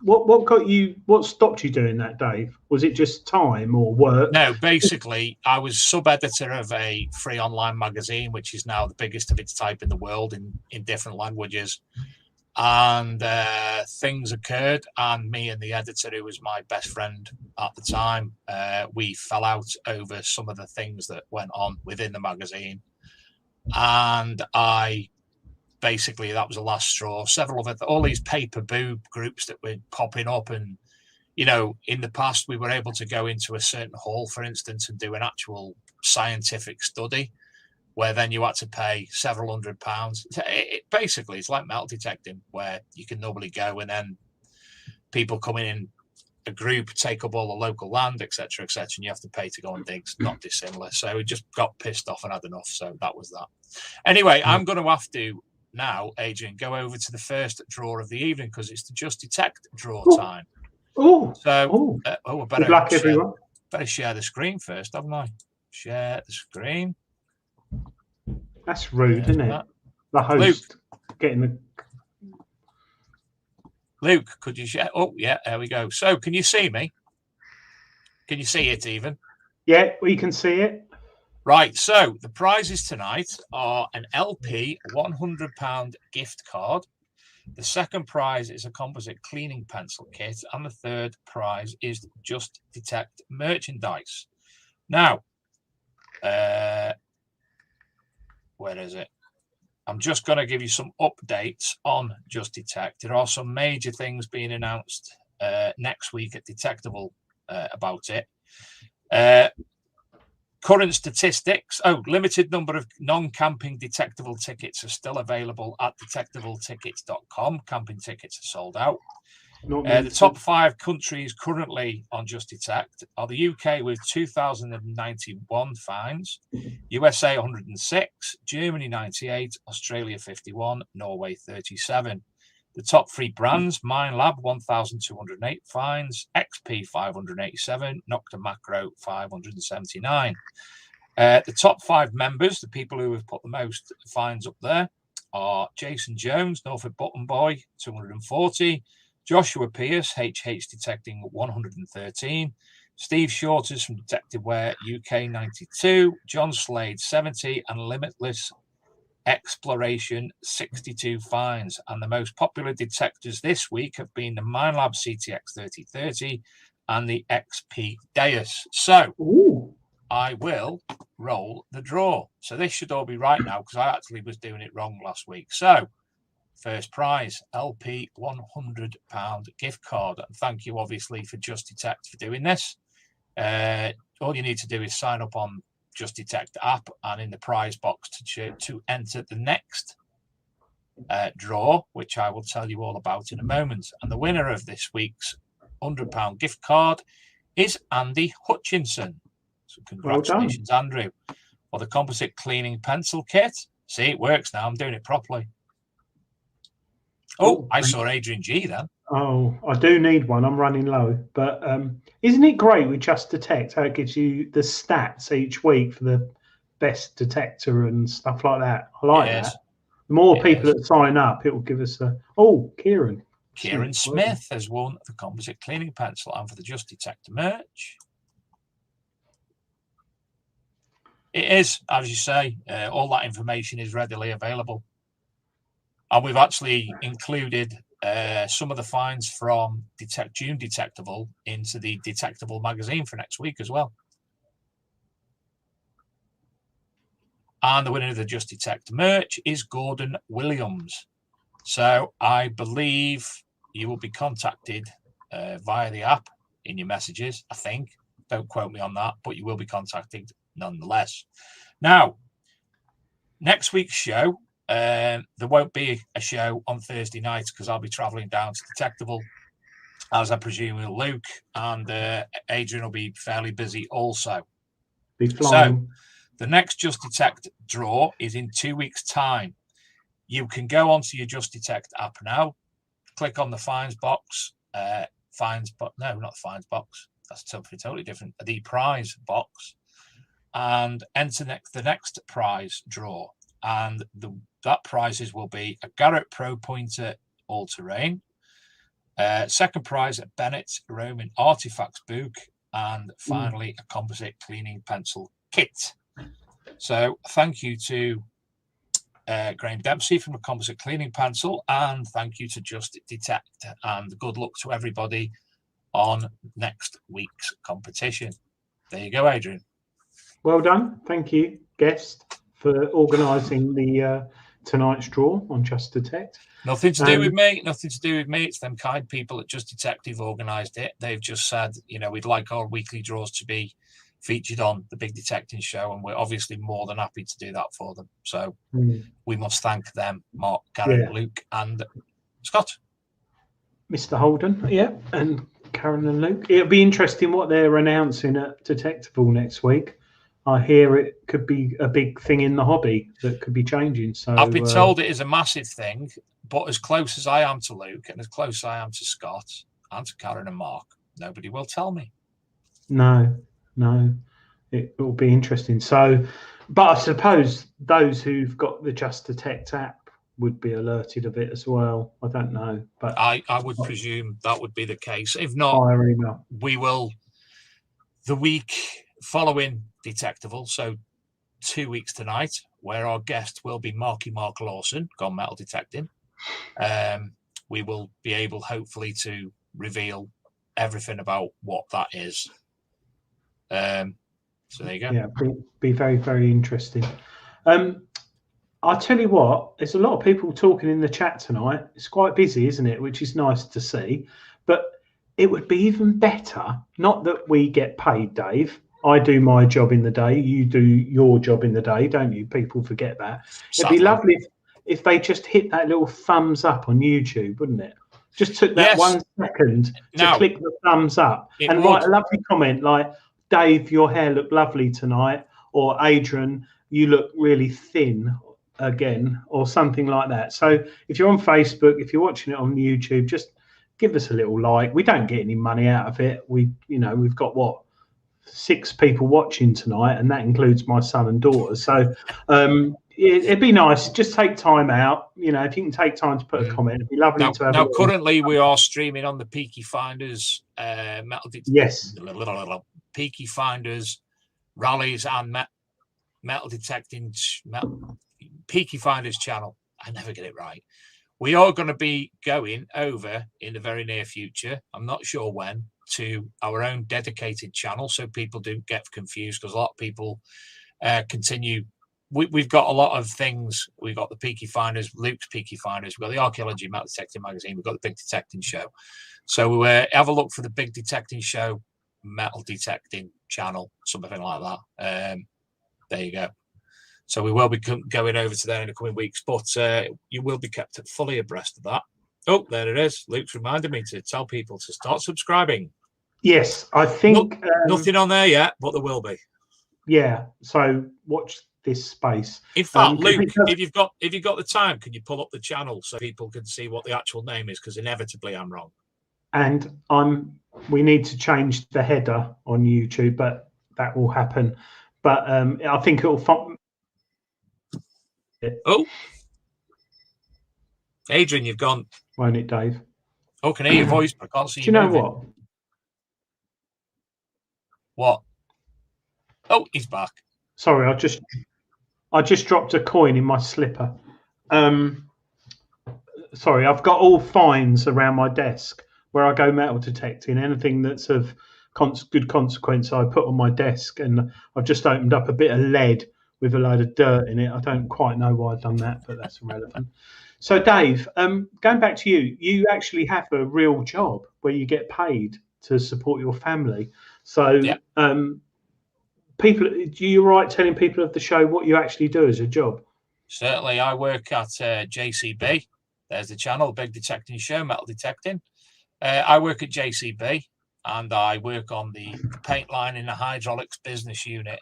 What got you? What stopped you doing that, Dave? Was it just time or work? No, basically, I was sub-editor of a free online magazine, which is now the biggest of its type in the world in different languages. And things occurred, and me and the editor, who was my best friend at the time, we fell out over some of the things that went on within the magazine. And basically, that was the last straw. Several of all these paper boob groups that were popping up, and in the past we were able to go into a certain hall, for instance, and do an actual scientific study, where then you had to pay several £100s. Basically, it's like metal detecting, where you can normally go, and then people coming in a group take up all the local land, etc., and you have to pay to go and dig. It's not dissimilar. So we just got pissed off and had enough. So that was that. Anyway, I'm going to have to now, Adrian, go over to the first draw of the evening, because it's the Just Detect draw time. Good luck, everyone. Better share the screen first, haven't I? Share the screen. That's rude, isn't it? The host getting the. Luke, could you share? Oh, yeah, there we go. So, can you see me? Can you see it even? Yeah, we can see it. Right, so the prizes tonight are an LP £100 gift card. The second prize is a composite cleaning pencil kit, and the third prize is Just Detect merchandise. Now, where is it? I'm just going to give you some updates on Just Detect. There are some major things being announced next week at Detectable about it. Current statistics. Limited number of non-camping detectable tickets are still available at detectabletickets.com. Camping tickets are sold out. The top 5 countries currently on Just Detect are the UK with 2,091 fines, USA 106, Germany 98, Australia 51, Norway 37. The top 3 brands: Minelab 1,208 fines, XP 587, Nocta Macro 579. The top 5 members, the people who have put the most fines up there, are Jason Jones, Norfolk Button Boy, 240, Joshua Pierce, HH Detecting 113, Steve Shorters from Detective Wear UK 92, John Slade 70, and Limitless Exploration 62 fines. And the most popular detectors this week have been the Minelab CTX 3030 and the XP Deus. So I will roll the draw. So this should all be right now, because I actually was doing it wrong last week. So first prize, LP £100 gift card. And thank you, obviously, for Just Detect for doing this. All you need to do is sign up on Just Detect app, and in the prize box to enter the next draw, which I will tell you all about in a moment. And the winner of this week's £100 gift card is Andy Hutchinson. So congratulations, Andrew, for the composite cleaning pencil kit. See, it works now. I'm doing it properly. I saw Adrian G then. Oh, I do need one. I'm running low. But isn't it great with Just Detect how it gives you the stats each week for the best detector and stuff like that? I like that. The more people that sign up, it will give us a... Kieran Smith has won the composite cleaning pencil and for the Just Detect merch. It is, as you say, all that information is readily available. And we've actually included some of the finds from June Detectable into the Detectable magazine for next week as well. And the winner of the Just Detect merch is Gordon Williams. So I believe you will be contacted via the app in your messages, I think. Don't quote me on that, but you will be contacted nonetheless. Now, next week's show, there won't be a show on Thursday night because I'll be travelling down to Detectable, as I presume with Luke, and Adrian will be fairly busy also. Be flying. So the next Just Detect draw is in 2 weeks' time. You can go onto your Just Detect app now, click on the fines box, not the fines box. That's something totally different. The prize box, and enter the next prize draw. And that prizes will be a Garrett Pro Pointer all-terrain, second prize a Bennett Roman Artifacts book, and finally a composite cleaning pencil kit. So thank you to Graham Dempsey from a composite cleaning pencil, and thank you to Just Detect, and good luck to everybody on next week's competition. There you go, Adrian. Well done. Thank you, guest, for organising the tonight's draw on Just Detect. Nothing to do with me. Nothing to do with me. It's them kind people at Just Detect who've organised it. They've just said, we'd like our weekly draws to be featured on the Big Detecting Show, and we're obviously more than happy to do that for them. So we must thank them, Mark, Garrett, Luke, and Scott. Mr. Holden, and Karen and Luke. It'll be interesting what they're announcing at Detectable next week. I hear it could be a big thing in the hobby that could be changing. So I've been told it is a massive thing, but as close as I am to Luke and as close as I am to Scott and to Karen and Mark, nobody will tell me. No, it will be interesting. So, but I suppose those who've got the Just Detect app would be alerted of it as well. I don't know, but I would presume that would be the case. If not, we will the week following Detectable, so 2 weeks tonight, where our guest will be Mark Lawson, Gone Metal Detecting. We will be able, hopefully, to reveal everything about what that is. So there you go. Yeah, be very, very interesting. I'll tell you what, there's a lot of people talking in the chat tonight. It's quite busy, isn't it? Which is nice to see. But it would be even better, not that we get paid, Dave. I do my job in the day. You do your job in the day, don't you? People forget that. It'd be lovely if they just hit that little thumbs up on YouTube, wouldn't it? Just took that 1 second to click the thumbs up and write a lovely comment like, Dave, your hair looked lovely tonight, or Adrian, you look really thin again, or something like that. So if you're on Facebook, if you're watching it on YouTube, just give us a little like. We don't get any money out of it. We've got 6 people watching tonight, and that includes my son and daughter. So it'd be nice. Just take time out. If you can take time to put a comment, it'd be lovely to have. Now, currently, we are streaming on the Peaky Finders Metal Detecting. Yes. Peaky Finders rallies and Metal Detecting Peaky Finders channel. I never get it right. We are going to be going over in the very near future, I'm not sure when, to our own dedicated channel, so people don't get confused, because a lot of people continue. We've got a lot of things. We've got the Peaky Finders, Luke's Peaky Finders. We've got the Archaeology Metal Detecting magazine. We've got the Big Detecting Show. So have a look for the Big Detecting Show Metal Detecting channel, something like that. There you go. So we will be going over to there in the coming weeks, but you will be kept fully abreast of that. Oh, there it is. Luke's reminded me to tell people to start subscribing. Yes, I think nothing on there yet, but there will be. Yeah. So watch this space. In fact, Luke, if you've got the time, can you pull up the channel so people can see what the actual name is? Because inevitably I'm wrong. And we need to change the header on YouTube, but that will happen. But I think it'll. Oh, Adrian, you've gone. Won't it, Dave? Oh, can I hear your voice, but I can't see you. Do you know what? What? Oh, he's back. Sorry, I just dropped a coin in my slipper. Sorry, I've got all fines around my desk where I go metal detecting. Anything that's of good consequence, I put on my desk, and I've just opened up a bit of lead with a load of dirt in it. I don't quite know why I've done that, but that's irrelevant. So, Dave, going back to you, you actually have a real job where you get paid to support your family. So, people, do you right telling people of the show what you actually do as a job? Certainly, I work at JCB. There's the channel, Big Detecting Show, Metal Detecting. I work at JCB, and I work on the paint line in the hydraulics business unit.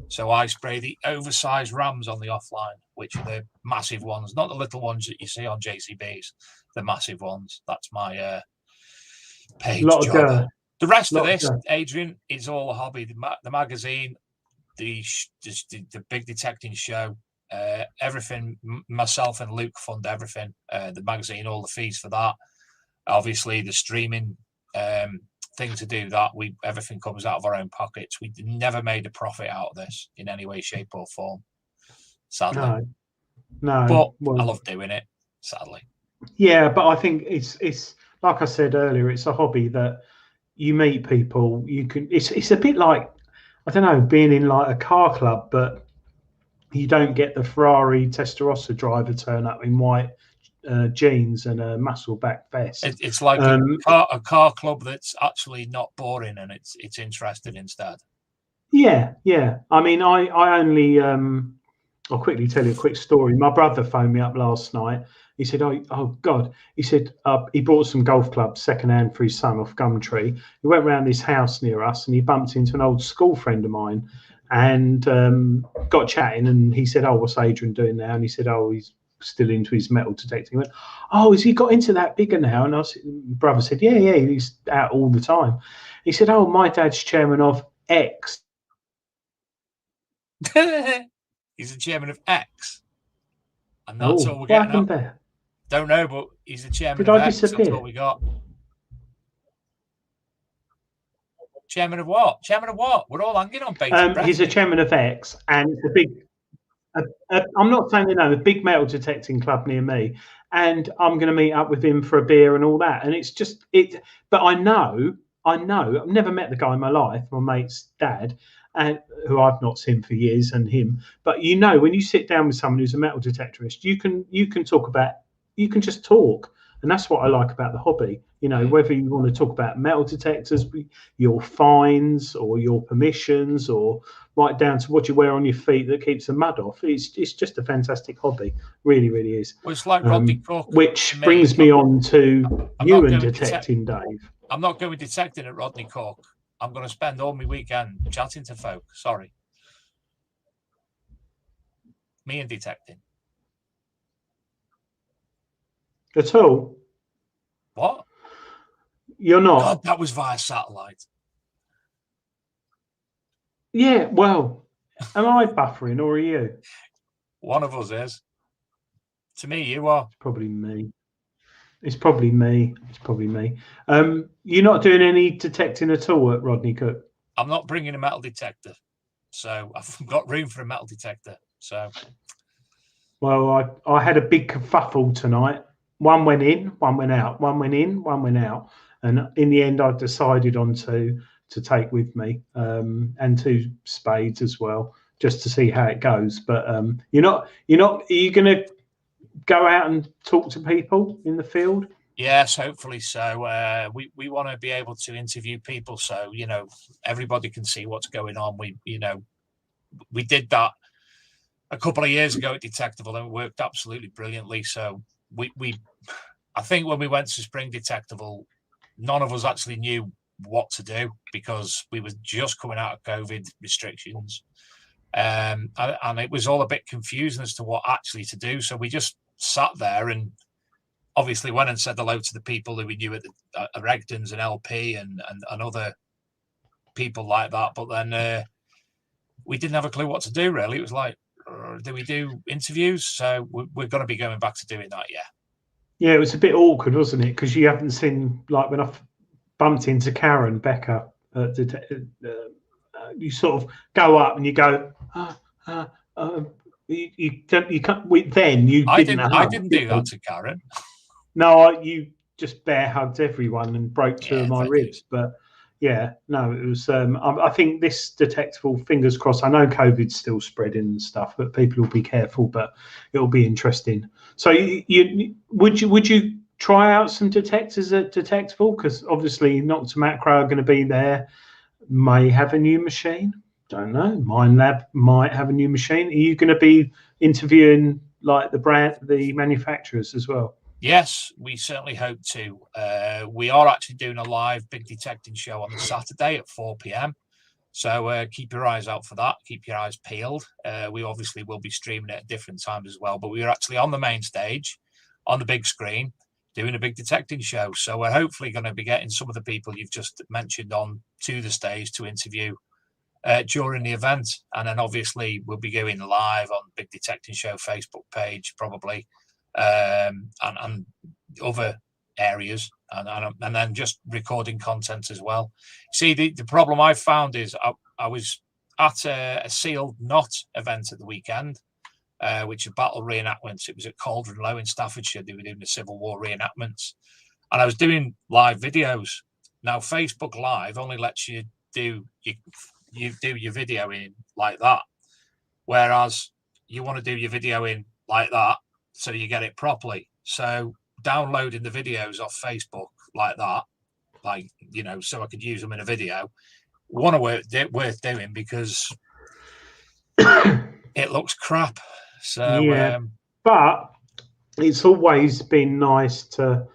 So I spray the oversized rams on the offline, which are the massive ones, not the little ones that you see on JCBs, the massive ones. That's my paid Lot of job. dirt. The rest of Lot of this, dirt. Adrian, is all a hobby. The magazine, the big detecting show, everything. Myself and Luke fund everything. The magazine, all the fees for that. Obviously, the streaming thing to do that. Everything comes out of our own pockets. We never made a profit out of this in any way, shape, or form. Sadly, No. But Well, I love doing it. Sadly. yeah, but I think it's like I said earlier, it's a hobby that you meet people. You can. It's a bit like, I don't know, being in like a car club, but you don't get the Ferrari Testarossa driver turn up in white jeans and a muscle back vest. It's like a car club that's actually not boring and it's interesting instead. Yeah. I mean, I only I'll quickly tell you a quick story. My brother phoned me up last night. He said, "Oh God!" He said he bought some golf clubs secondhand for his son off Gumtree. He went round this house near us and he bumped into an old school friend of mine, and got chatting. And he said, "Oh, what's Adrian doing now?" And he said, "Oh, he's still into his metal detecting." He went, "Oh, has he got into that bigger now?" And brother said, "Yeah, he's out all the time." He said, "Oh, my dad's chairman of X." He's the chairman of X, and that's all we're What getting happened up. there? Don't know, but he's the chairman Did of I X. disappear? That's all we got. Chairman of what? Chairman of what? We're all hanging on basic breath. He's a chairman of X, and it's a big. I'm not saying a big metal detecting club near me, and I'm going to meet up with him for a beer and all that. And it's just it. But I know. I've never met the guy in my life. My mate's dad, and who I've not seen for years, and him. But when you sit down with someone who's a metal detectorist, you can talk about. You can just talk. And that's what I like about the hobby. Whether you want to talk about metal detectors, your fines or your permissions, or right down to what you wear on your feet that keeps the mud off. It's just a fantastic hobby. Really, really is. Well, it's like Rodney Cook. Which brings me on to you and detecting, Dave. I'm not going detecting at Rodney Cook. I'm going to spend all my weekend chatting to folk. Sorry. Me and detecting. At all? What? You're not? God, that was via satellite. Yeah, well, am I buffering or are you? One of us is. To me, you are. It's probably me. You're not doing any detecting at all at Rodney Cook? I'm not bringing a metal detector. So I've got room for a metal detector. So. Well, I had a big kerfuffle tonight. One went in, one went out. One went in, one went out. And in the end, I decided on two to take with me, and 2 spades as well, just to see how it goes. But are you going to go out and talk to people in the field? Yes, hopefully so. We want to be able to interview people so everybody can see what's going on. We did that a couple of years ago at Detectable and it worked absolutely brilliantly. So I think when we went to Spring Detectable, none of us actually knew what to do because we were just coming out of COVID restrictions. And it was all a bit confusing as to what actually to do. So we just sat there and obviously went and said hello to the people that we knew at Regdon's and LP and other people like that. But then we didn't have a clue what to do, really. It was like, do we do interviews? So we're going to be going back to doing that, yeah. Yeah, it was a bit awkward, wasn't it? Because you haven't seen, like when I bumped into Karen Becker, you sort of go up and you go, you can't. Then you didn't. I didn't do that to Karen. No, you just bear hugged everyone and broke 2 of my ribs. But yeah, no, it was. I think this detectable. Fingers crossed. I know COVID's still spreading and stuff, but people will be careful. But it'll be interesting. So, would you try out some detectors at Detectable? Because obviously, Nocta Macro are going to be there. May have a new machine. Don't know. Minelab might have a new machine. Are you going to be interviewing like the manufacturers as well? Yes, we certainly hope to. We are actually doing a live big detecting show on the Saturday at 4 p.m. So keep your eyes out for that. Keep your eyes peeled. We obviously will be streaming it at different times as well, but we're actually on the main stage, on the big screen, doing a big detecting show. So we're hopefully going to be getting some of the people you've just mentioned on to the stage to interview during the event. And then obviously we'll be going live on Big Detecting Show Facebook page, probably, and other areas, and then just recording content as well. See, the problem I found is I was at a sealed knot event at the weekend, which are battle reenactments. It was at Cauldron Low in Staffordshire. They were doing the Civil War reenactments, and I was doing live videos. Now Facebook Live only lets you do your video in like that, whereas you want to do your video in like that so you get it properly. So downloading the videos off Facebook like that, so I could use them in a video, worth doing because it looks crap. So but it's always been nice to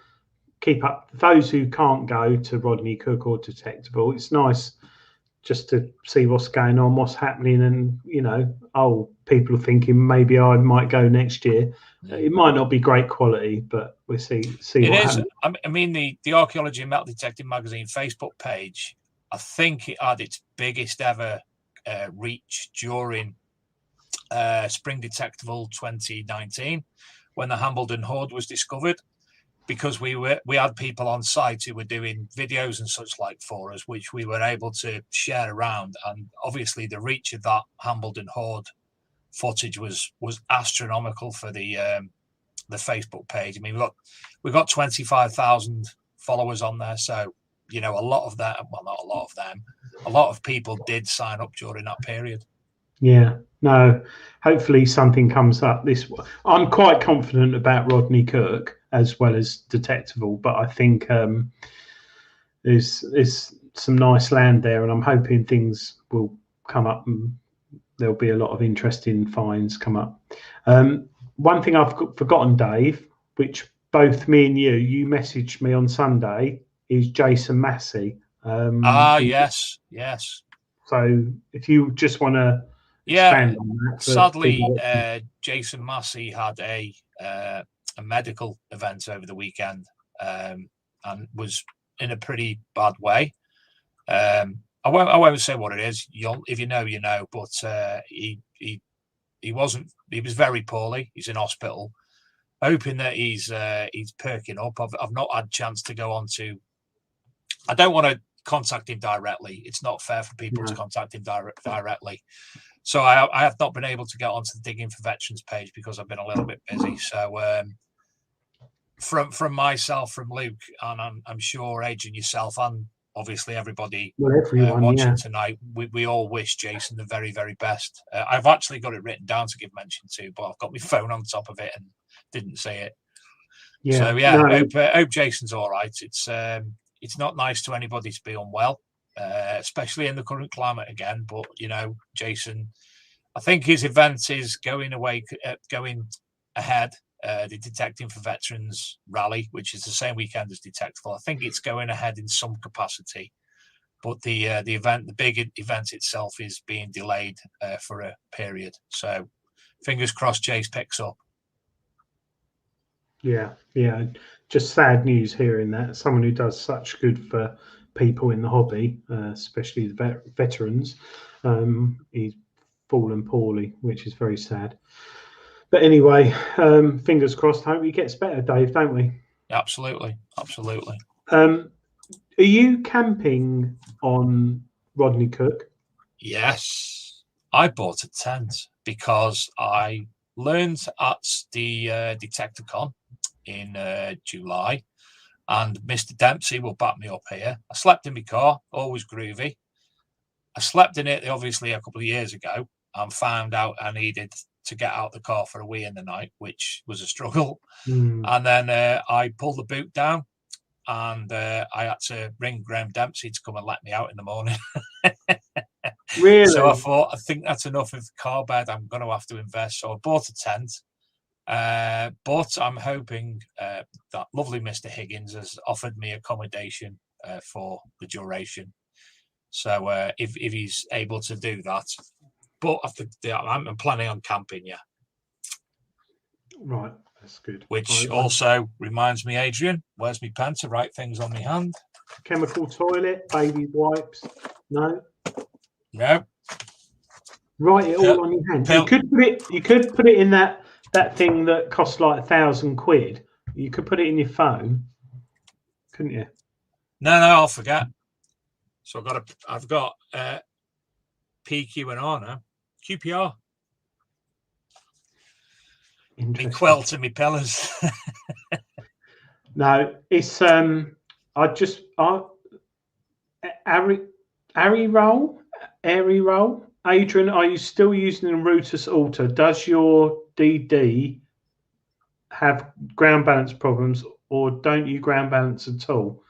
keep up those who can't go to Rodney Cook or Detectable. It's nice just to see what's going on, what's happening, and people are thinking maybe I might go next year. It might not be great quality, but we'll see it what is. happens. I mean, the Archaeology and Metal Detecting Magazine Facebook page, I think it had its biggest ever reach during Spring Detectable 2019 when the Hambledon Hoard was discovered, because we had people on site who were doing videos and such like for us, which we were able to share around. And obviously the reach of that Hambledon Hoard footage was astronomical for the Facebook page. I mean, look, we've got 25,000 followers on there, so a lot of them, well, not a lot of them, a lot of people did sign up during that period. Yeah, no, hopefully something comes up this. I'm quite confident about Rodney Cook as well as Detectable, but I think there's some nice land there, and I'm hoping things will come up and there'll be a lot of interesting finds come up. One thing I've forgotten, Dave, which both me and you messaged me on Sunday, is Jason Massey. Yes. So if you just want to expand on that. Sadly, Jason Massey had a medical event over the weekend and was in a pretty bad way. I won't say what it is. If you know, you know. But he wasn't. He was very poorly. He's in hospital. Hoping that he's perking up. I've not had a chance to go on to. I don't want to contact him directly. It's not fair for people to contact him directly. So I have not been able to get onto the Digging for Veterans page because I've been a little bit busy. So from myself, from Luke, and I'm sure Adrian, yourself, and obviously everybody watching tonight, we all wish Jason the very, very best. I've actually got it written down to give mention to, but I've got my phone on top of it and didn't say it. So hope Jason's all right. It's not nice to anybody to be unwell, especially in the current climate again. But Jason, I think his event is going ahead. The Detecting for Veterans rally, which is the same weekend as Detectable. I think it's going ahead in some capacity, but the big event itself is being delayed for a period. So fingers crossed Jace picks up. Yeah. Just sad news hearing that. Someone who does such good for people in the hobby, especially the veterans, he's fallen poorly, which is very sad. But anyway, fingers crossed. Hope he gets better, Dave, don't we? Absolutely. Are you camping on Rodney Cook? Yes. I bought a tent because I learned at the Detecticon in July, and Mr. Dempsey will back me up here. I slept in my car, always groovy. I slept in it obviously a couple of years ago and found out I needed to get out the car for a wee in the night, which was a struggle. And then I pulled the boot down and I had to ring Graham Dempsey to come and let me out in the morning. Really? So I thought, I think that's enough of the car bed. I'm going to have to invest. So I bought a tent. But I'm hoping that lovely Mr. Higgins has offered me accommodation for the duration. So if he's able to do that, but I'm planning on camping, yeah. Right, that's good. Which also reminds me, Adrian, where's my pen to write things on my hand? Chemical toilet, baby wipes. No. No. Write it all on your hand. You could put it in that thing that costs like £1,000. You could put it in your phone, couldn't you? No, I'll forget. So I've got PQ and R now. QPR. Me quilt and me pillars. No, it's airy roll. Adrian, are you still using the Rutus Alta? Does your DD have ground balance problems, or don't you ground balance at all?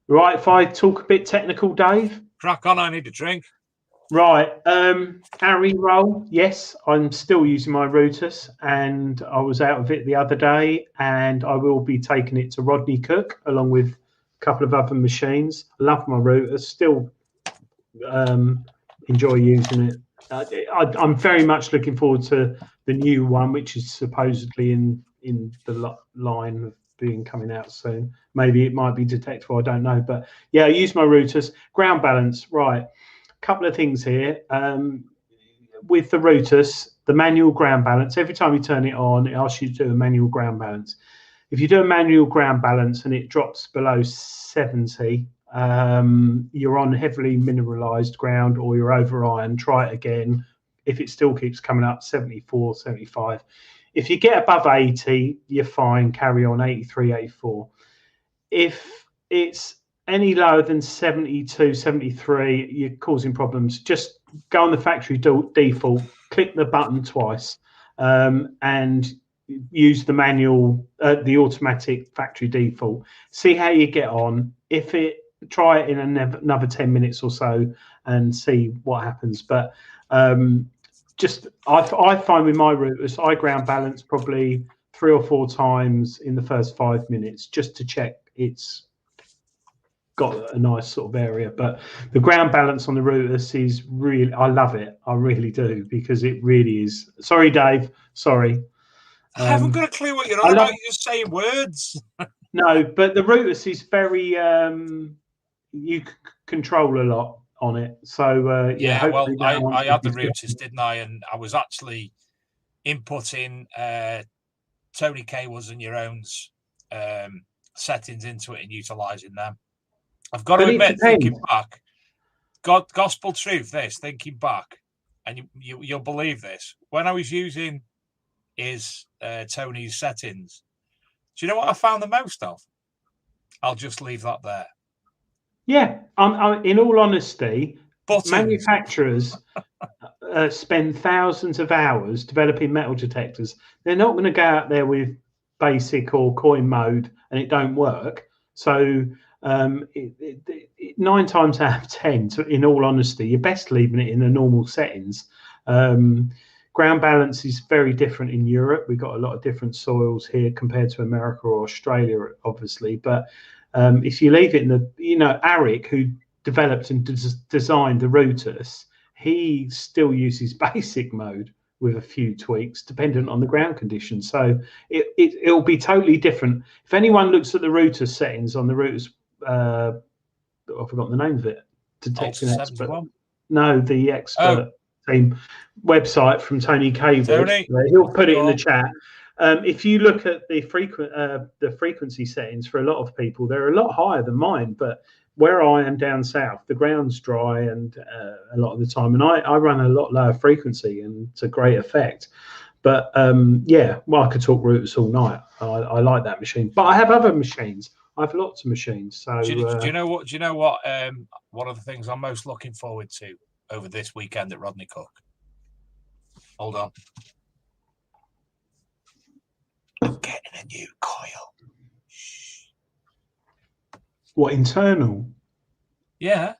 Right, if I talk a bit technical, Dave. Crack on, I need a drink. Right, Harry roll. Yes, I'm still using my Rutus, and I was out of it the other day, and I will be taking it to Rodney Cook along with a couple of other machines. I love my Rutus, still enjoy using it. I'm very much looking forward to the new one, which is supposedly in the line of being coming out soon. Maybe it might be detectable, I don't know. But yeah, I use my Rutus. Ground balance, right. Couple of things here. With the Rutus, the manual ground balance, every time you turn it on, it asks you to do a manual ground balance. If you do a manual ground balance and it drops below 70, you're on heavily mineralized ground or you're over iron. Try it again. If it still keeps coming up, 74, 75. If you get above 80, you're fine. Carry on, 83, 84. If it's any lower than 72, 73, you're causing problems. Just go on the factory default, click the button twice, and use the manual, the automatic factory default. See how you get on. Try it in another 10 minutes or so and see what happens. But I find with my Rutus, I ground balance probably 3 or 4 times in the first 5 minutes just to check it's got a nice sort of area. But the ground balance on the Rutus is really, I love it. I really do, because it really is. Sorry, Dave. Sorry. I haven't got a clue what you're on about. You're just saying words. No, but the Rutus is very, you control a lot on it. So yeah, well, I had the Rutus, didn't I? And I was actually inputting Tony Cable's and your own's settings into it and utilizing them. I've got to admit, thinking back, gospel truth, thinking back, and you'll believe this. When I was using Tony's settings, do you know what I found the most of? I'll just leave that there. Yeah, in all honesty, manufacturers spend thousands of hours developing metal detectors. They're not going to go out there with basic or coin mode and it don't work. So 9 times out of 10, in all honesty, you're best leaving it in the normal settings. Ground balance is very different in Europe. We've got a lot of different soils here compared to America or Australia, obviously. But if you leave it in Arik, who developed and designed the Rutus, he still uses basic mode with a few tweaks dependent on the ground conditions. So it'll be totally different. If anyone looks at the Rutus settings on the Rutus, I've forgotten the name of it. Detecting Expert. No, the Expert team website from Tony Cable. He'll put it in the chat. If you look at the frequency settings for a lot of people, they're a lot higher than mine. But where I am down south, the ground's dry and a lot of the time, and I run a lot lower frequency and to great effect. But I could talk Rutus all night. I like that machine, but I have other machines. I have lots of machines. So do you know what? One of the things I'm most looking forward to over this weekend at Rodney Cook. Hold on. I'm getting a new coil. What, internal? Yeah.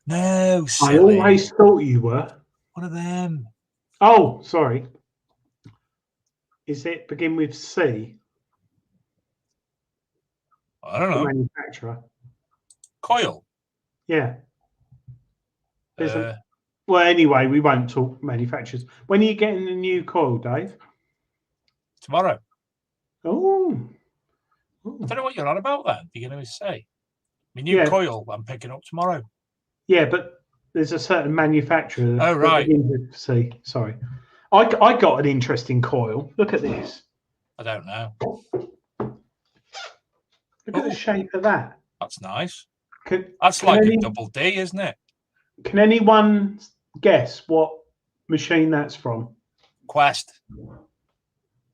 No, silly. I always thought you were. One of them. Oh, sorry. Is it begin with C? I don't know. The manufacturer. Coil. Yeah. Well, anyway, we won't talk manufacturers. When are you getting the new coil, Dave? Tomorrow. Oh. I don't know what you're on about then. You're going to say. My new coil I'm picking up tomorrow. Yeah, but there's a certain manufacturer. Oh, right. See, sorry. I got an interesting coil. Look at this. I don't know. Look at the shape of that. That's nice. That's like a double D, isn't it? Can anyone guess what machine that's from? Quest.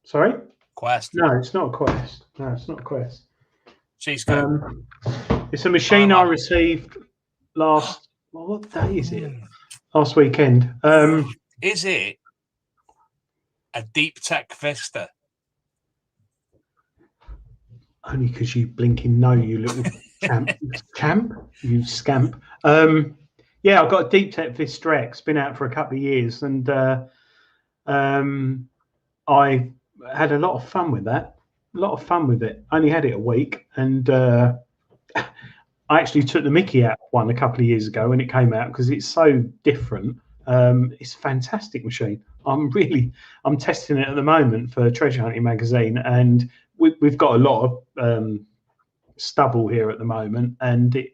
Sorry? Quest. No, it's not a Quest. No, it's not a Quest. Cisco. It's a machine I received last. Well, what day is it? Last weekend. Is it a Deep Tech Vista? Only because you blinking know, you little champ, you scamp. Yeah, I've got a Deep Tech Vista X. Been out for a couple of years, and I had a lot of fun with that. A lot of fun with it. Only had it a week, and I actually took the Mickey out one a couple of years ago when it came out because it's so different. It's a fantastic machine. I'm testing it at the moment for Treasure Hunting magazine, and we've got a lot of stubble here at the moment, and the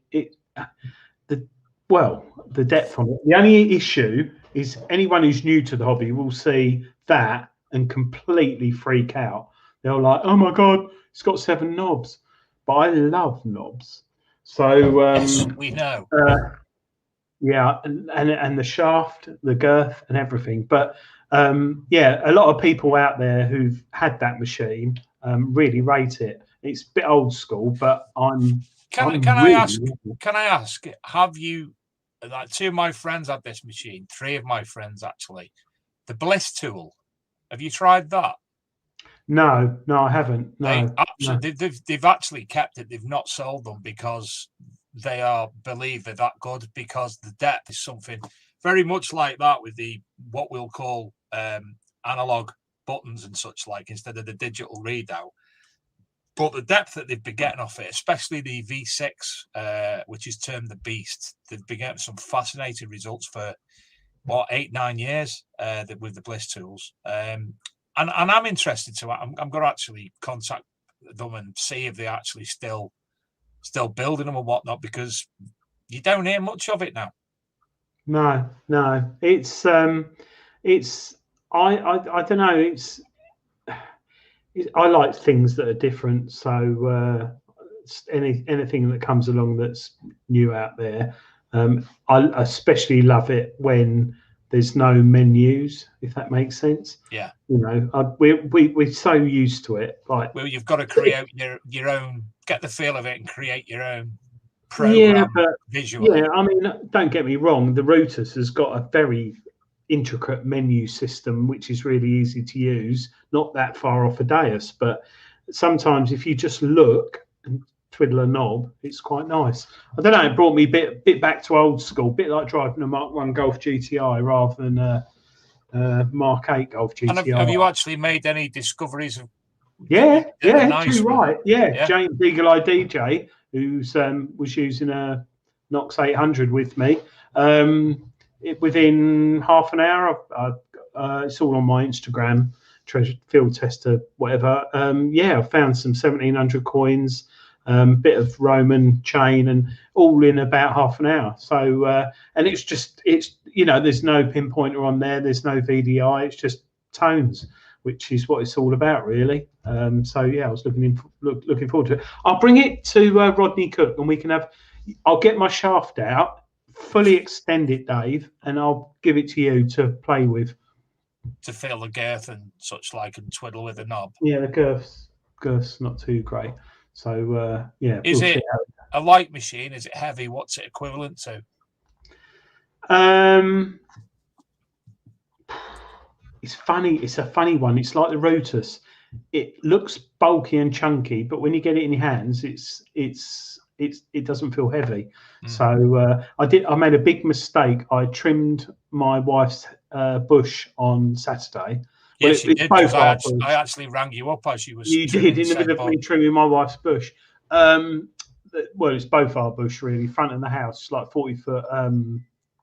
depth on it. The only issue is anyone who's new to the hobby will see that and completely freak out. They're like, "Oh my god, it's got 7 knobs," but I love knobs. So yes, we know. Yeah, and the shaft, the girth, and everything. But yeah, a lot of people out there who've had that machine really rate it. It's a bit old school, but Can I ask? Have you? Like 2 of my friends had this machine. 3 of my friends actually. The Bliss tool. Have you tried that? No, I haven't. No, they've actually kept it. They've not sold them because they believe they're that good, because the depth is something very much like that with the what we'll call analog buttons and such like instead of the digital readout. But the depth that they've been getting off it, especially the V6, which is termed the Beast, they've been getting some fascinating results for 8-9 years with the Bliss tools. And I'm interested to. I'm going to actually contact them and see if they're actually still building them and whatnot, because you don't hear much of it now. No. It's I don't know. I like things that are different. So anything that comes along that's new out there, I especially love it when there's no menus, if that makes sense. Yeah. You know, we're so used to it. Like, well, you've got to create your own, get the feel of it, and create your own program visually. Yeah, I mean, don't get me wrong. The Routus has got a very intricate menu system, which is really easy to use. Not that far off a dais, but sometimes if you just look and twiddle a knob, it's quite nice. I don't know. It brought me a bit back to old school, a bit like driving a Mark 1 Golf GTI rather than Mark 8 Golf GTI. And have you actually made any discoveries of? Yeah, nice right. Yeah, James Eagle Eye DJ, who's was using a Knox 800 with me. Within half an hour, it's all on my Instagram, Treasure Field Tester, whatever. I found some 1700 coins, bit of Roman chain, and all in about half an hour. So, and it's there's no pinpointer on there. There's no VDI. It's just tones, which is what it's all about, really. I was looking forward to it. I'll bring it to Rodney Cook, and we can have. I'll get my shaft out, fully extend it, Dave, and I'll give it to you to play with. To feel the girth and such like, and twiddle with the knob. Yeah, the girth's not too great. So is it a light machine? Is it heavy? What's it equivalent to? It's funny. It's a funny one. It's like the Routus. It looks bulky and chunky, but when you get it in your hands, it doesn't feel heavy. So I made a big mistake. I trimmed my wife's bush on Saturday. Yes, you did. I actually rang you up as you were. You did in the middle of me trimming my wife's bush. well, it's both our bush really, front of the house, like 40-foot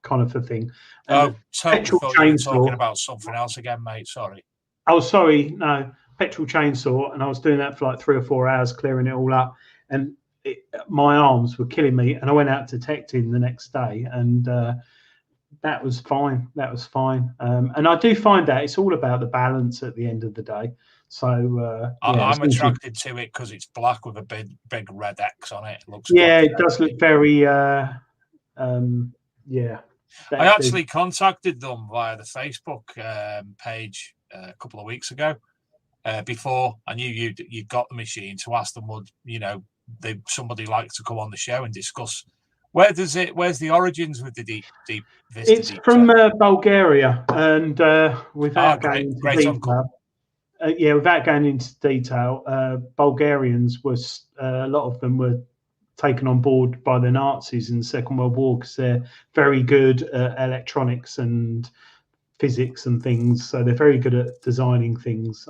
kind of a thing. And Oh, the totally petrol thought you were talking chainsaw. about something else again, mate. Sorry. Oh, sorry, no, petrol chainsaw, and I was doing that for like 3 or 4 hours, clearing it all up, and my arms were killing me. And I went out detecting the next day, and that was fine. That was fine. And I do find that it's all about the balance at the end of the day. So I'm attracted to it because it's black with a big red X on it. It looks it does look very I actually contacted them via the Facebook page a couple of weeks ago. Before I knew you'd got the machine, to ask them, would somebody like to come on the show and discuss where's the origins with the deep Vista? It's from Bulgaria, and without going into detail, without going into detail, Bulgarians was a lot of them were taken on board by the Nazis in the Second World War because they're very good at electronics and physics and things. So they're very good at designing things.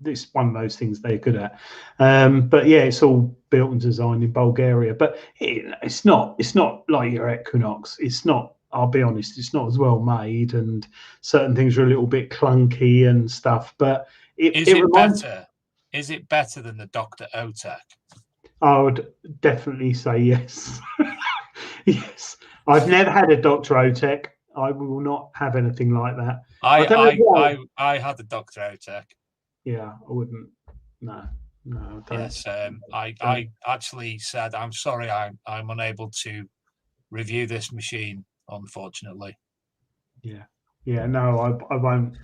This one of those things they're good at. But yeah, it's all built and designed in Bulgaria. But it's not like your Equinox. It's not. I'll be honest. It's not as well made, and certain things are a little bit clunky and stuff. But is it better? Is it better than the Dr. Otek? I would definitely say yes. Yes, I've never had a Dr. Otek. I will not have anything like that. I had the Dr. Otek. Yeah, I wouldn't. No, I don't. Yes, I actually said, I'm sorry, I'm unable to review this machine, unfortunately. Yeah, no, I won't.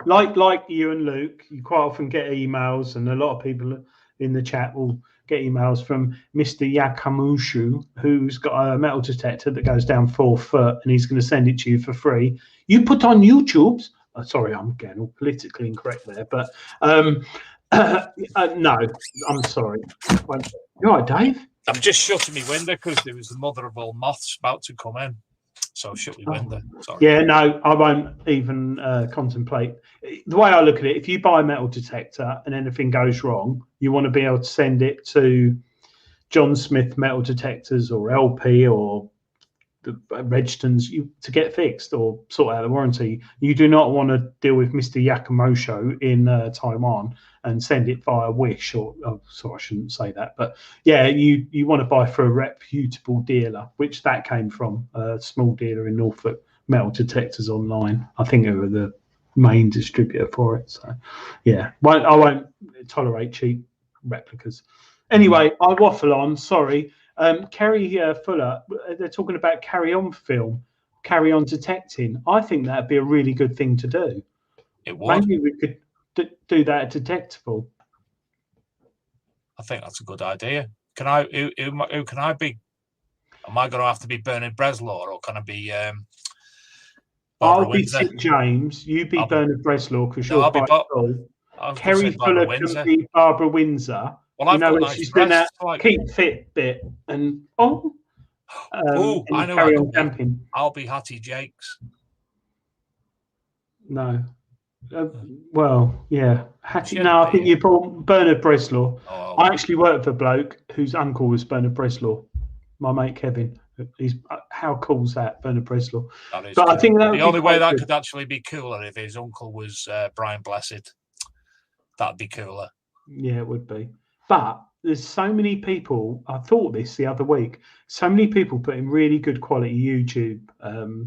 Like you and Luke, you quite often get emails, and a lot of people in the chat will get emails from Mr. Yakamushu, who's got a metal detector that goes down 4 foot, and he's going to send it to you for free. You put on YouTube's. Sorry, I'm getting all politically incorrect there, but no, I'm sorry. You all right, Dave? I'm just shutting my window because there was the mother of all moths about to come in. So shut my window. Sorry. Yeah, no, I won't even contemplate. The way I look at it, if you buy a metal detector and anything goes wrong, you want to be able to send it to John Smith Metal Detectors or LP or the Regston's to get fixed or sort out the warranty. You do not want to deal with Mr. Yakamoto in Taiwan and send it via Wish or sorry, I shouldn't say that, but yeah, you want to buy for a reputable dealer, which that came from a small dealer in Norfolk, Metal Detectors Online. I think they were the main distributor for it. So yeah, I won't tolerate cheap replicas. Anyway, I waffle on. Sorry. Kerry Fuller, they're talking about carry on film, carry on detecting. I think that'd be a really good thing to do. It would. Maybe we could do that at Detectable. I think that's a good idea. Can I? Who can I be? Am I going to have to be Bernard Breslaw, or can I be? I'll be Sid James. You be Bernard Breslaw because you're quite cool. Kerry Fuller can be Barbara Windsor. Well, I've got nice she's doing that keep fit bit, and I know carry on camping. I'll be Hattie Jakes. No, well, yeah, Hattie. No, I think you're Bernard Breslaw. Oh, I actually worked for a bloke whose uncle was Bernard Breslaw. My mate Kevin. He's how cool is that, Bernard Breslaw? But cool. I think that the only way that could actually be cooler if his uncle was Brian Blessed. That'd be cooler. Yeah, it would be. But there's so many people, I thought this the other week, so many people putting really good quality YouTube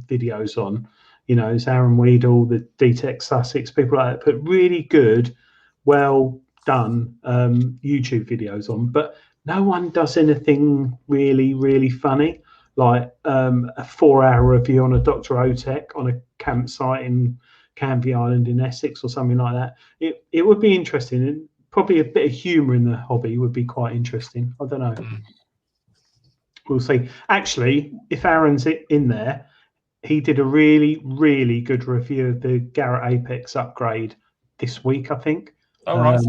videos on. You know, it's Aaron Weedle, the DTEC Sussex, people like that, put really good, well done YouTube videos on. But no one does anything really, really funny, like a 4-hour review on a Dr. Otek on a campsite in Canvey Island in Essex or something like that. It would be interesting. And probably a bit of humour in the hobby would be quite interesting. I don't know. We'll see. Actually, if Aaron's in there, he did a really, really good review of the Garrett Apex upgrade this week, I think. Oh, right.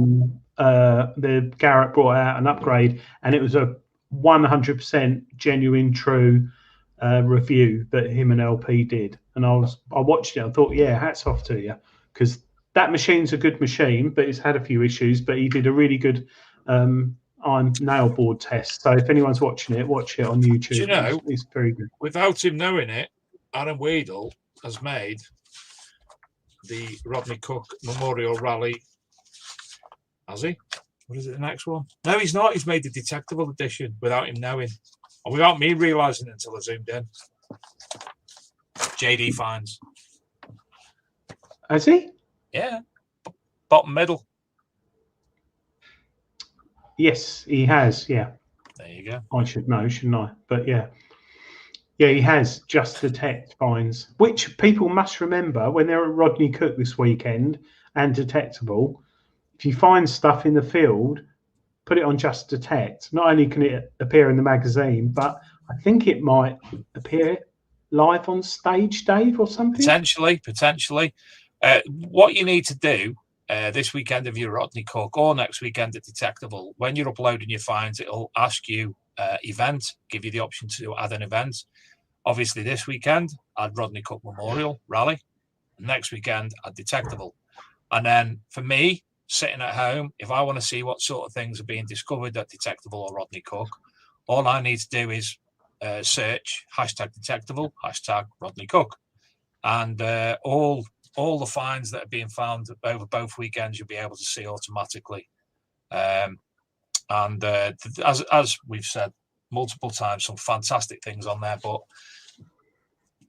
The Garrett brought out an upgrade, and it was a 100% genuine, true review that him and LP did. And I watched it. I thought, yeah, hats off to you, because that machine's a good machine, but it's had a few issues. But he did a really good, I I'm nail board test. So if anyone's watching it, watch it on YouTube. Do you know, it's very good. Without him knowing it, Aaron Weedle has made the Rodney Cook Memorial Rally. Has he? What is it, the next one? No, he's not. He's made the Detectable edition without him knowing. Or without me realising it until I zoomed in. JD Fines. Has he? Yeah. Bottom middle. Yes, he has. Yeah. There you go. I should know, shouldn't I? But yeah. Yeah, he has Just Detect fines, which people must remember when they're at Rodney Cook this weekend and Detectable. If you find stuff in the field, put it on Just Detect. Not only can it appear in the magazine, but I think it might appear live on stage, Dave, or something. Potentially. What you need to do this weekend if you're Rodney Cook or next weekend at Detectable, when you're uploading your finds, it'll ask you event, give you the option to add an event. Obviously, this weekend, add Rodney Cook Memorial Rally. Next weekend, add Detectable. And then for me, sitting at home, if I want to see what sort of things are being discovered at Detectable or Rodney Cook, all I need to do is search #Detectable, #Rodney Cook. And all the finds that are being found over both weekends, you'll be able to see automatically. As we've said multiple times, some fantastic things on there, but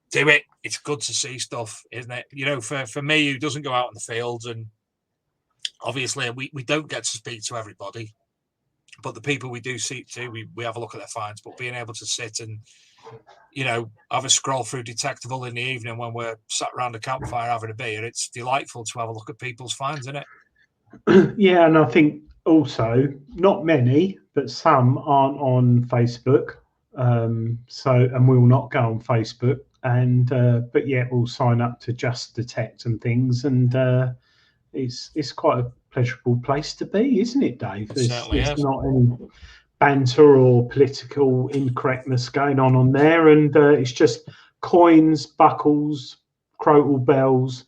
do it. It's good to see stuff, isn't it? You know, for me, who doesn't go out in the fields, and obviously we don't get to speak to everybody, but the people we do speak to, we have a look at their finds, but being able to sit and, you know, have a scroll through Detectable in the evening when we're sat around a campfire having a beer, it's delightful to have a look at people's finds, isn't it? Yeah, and I think also not many, but some aren't on Facebook. And we will not go on Facebook, and but yet we'll sign up to Just Detect and things, and it's quite a pleasurable place to be, isn't it, Dave? There's not any banter or political incorrectness going on there, and it's just coins, buckles, crotal bells.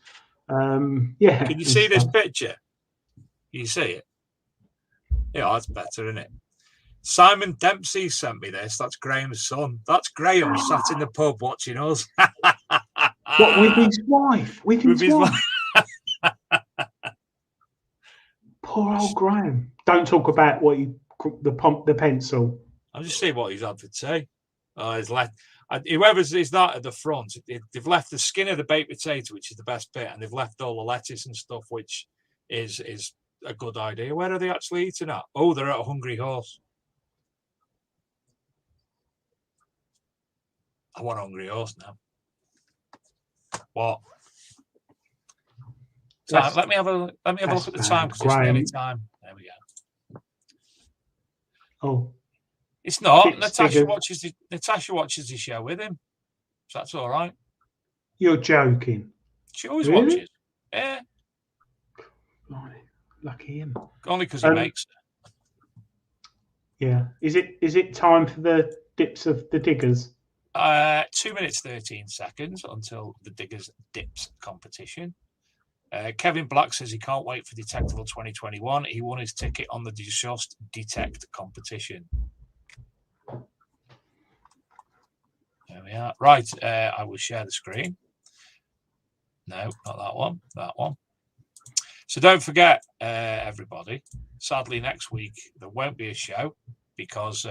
Yeah. Can you see this picture? Can you see it? Yeah, that's better, isn't it? Simon Dempsey sent me this. That's Graham's son. That's Graham sat in the pub watching us. What, with his wife? With his wife? Poor old Graham. Don't talk about what the pencil. I'll just see what he's had for tea. He's left. Whoever's is that at the front, they've left the skin of the baked potato, which is the best bit, and they've left all the lettuce and stuff, which is a good idea. Where are they actually eating at? Oh, they're at a Hungry Horse. I want a Hungry Horse now. What? Time. Let me have a look at the time, because it's nearly time. There we go. Oh, it's not. Natasha watches the show with him, so that's all right. You're joking. She always watches. Yeah. Lucky him. Only because he makes it. Yeah. Is it time for the dips of the diggers? 2 minutes 13 seconds until the diggers dips competition. Kevin Black says he can't wait for Detectable 2021. He won his ticket on the Just Detect competition. There we are. Right, I will share the screen. No, not that one. That one. So don't forget, everybody, sadly next week there won't be a show because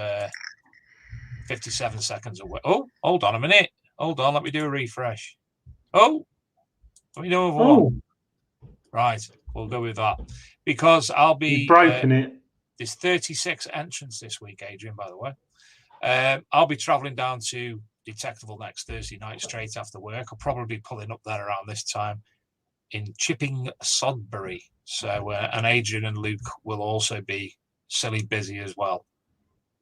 57 seconds away. Oh, hold on a minute. Hold on, let me do a refresh. Oh, let me do one. Right, we'll go with that because I'll be. You've broken it. There's 36 entrants this week, Adrian, by the way. I'll be travelling down to Detectable next Thursday night straight after work. I'll probably be pulling up there around this time in Chipping Sodbury. So, and Adrian and Luke will also be silly busy as well.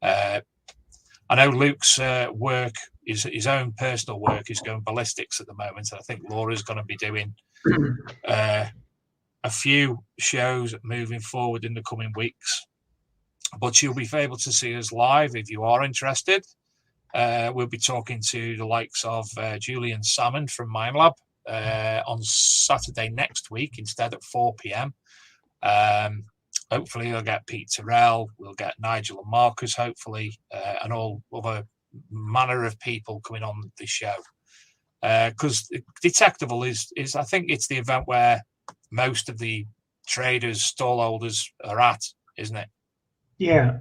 I know Luke's work, his own personal work, is going ballistics at the moment. And I think Laura's going to be doing a few shows moving forward in the coming weeks. But you'll be able to see us live if you are interested. We'll be talking to the likes of Julian Salmon from Mime Lab on Saturday next week instead at 4 p.m. Hopefully, we'll get Pete Terrell, we'll get Nigel and Marcus, hopefully, and all other manner of people coming on this show. Because Detectable is, I think it's the event where most of the traders, stallholders are at, isn't it? Yeah,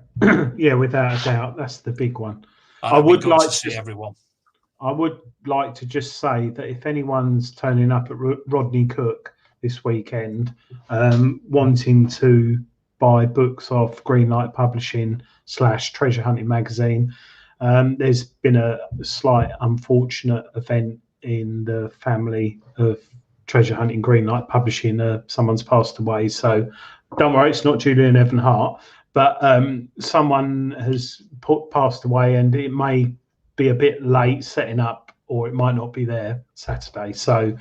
yeah, without a doubt, that's the big one. And I would like to see everyone. I would like to just say that if anyone's turning up at Rodney Cook this weekend, wanting to buy books off Greenlight Publishing / Treasure Hunting Magazine, there's been a slight unfortunate event in the family of Treasure Hunting Greenlight Publishing. Someone's passed away, so don't worry, it's not Julian Evan Hart, but someone has passed away, and it may be a bit late setting up, or it might not be there Saturday. So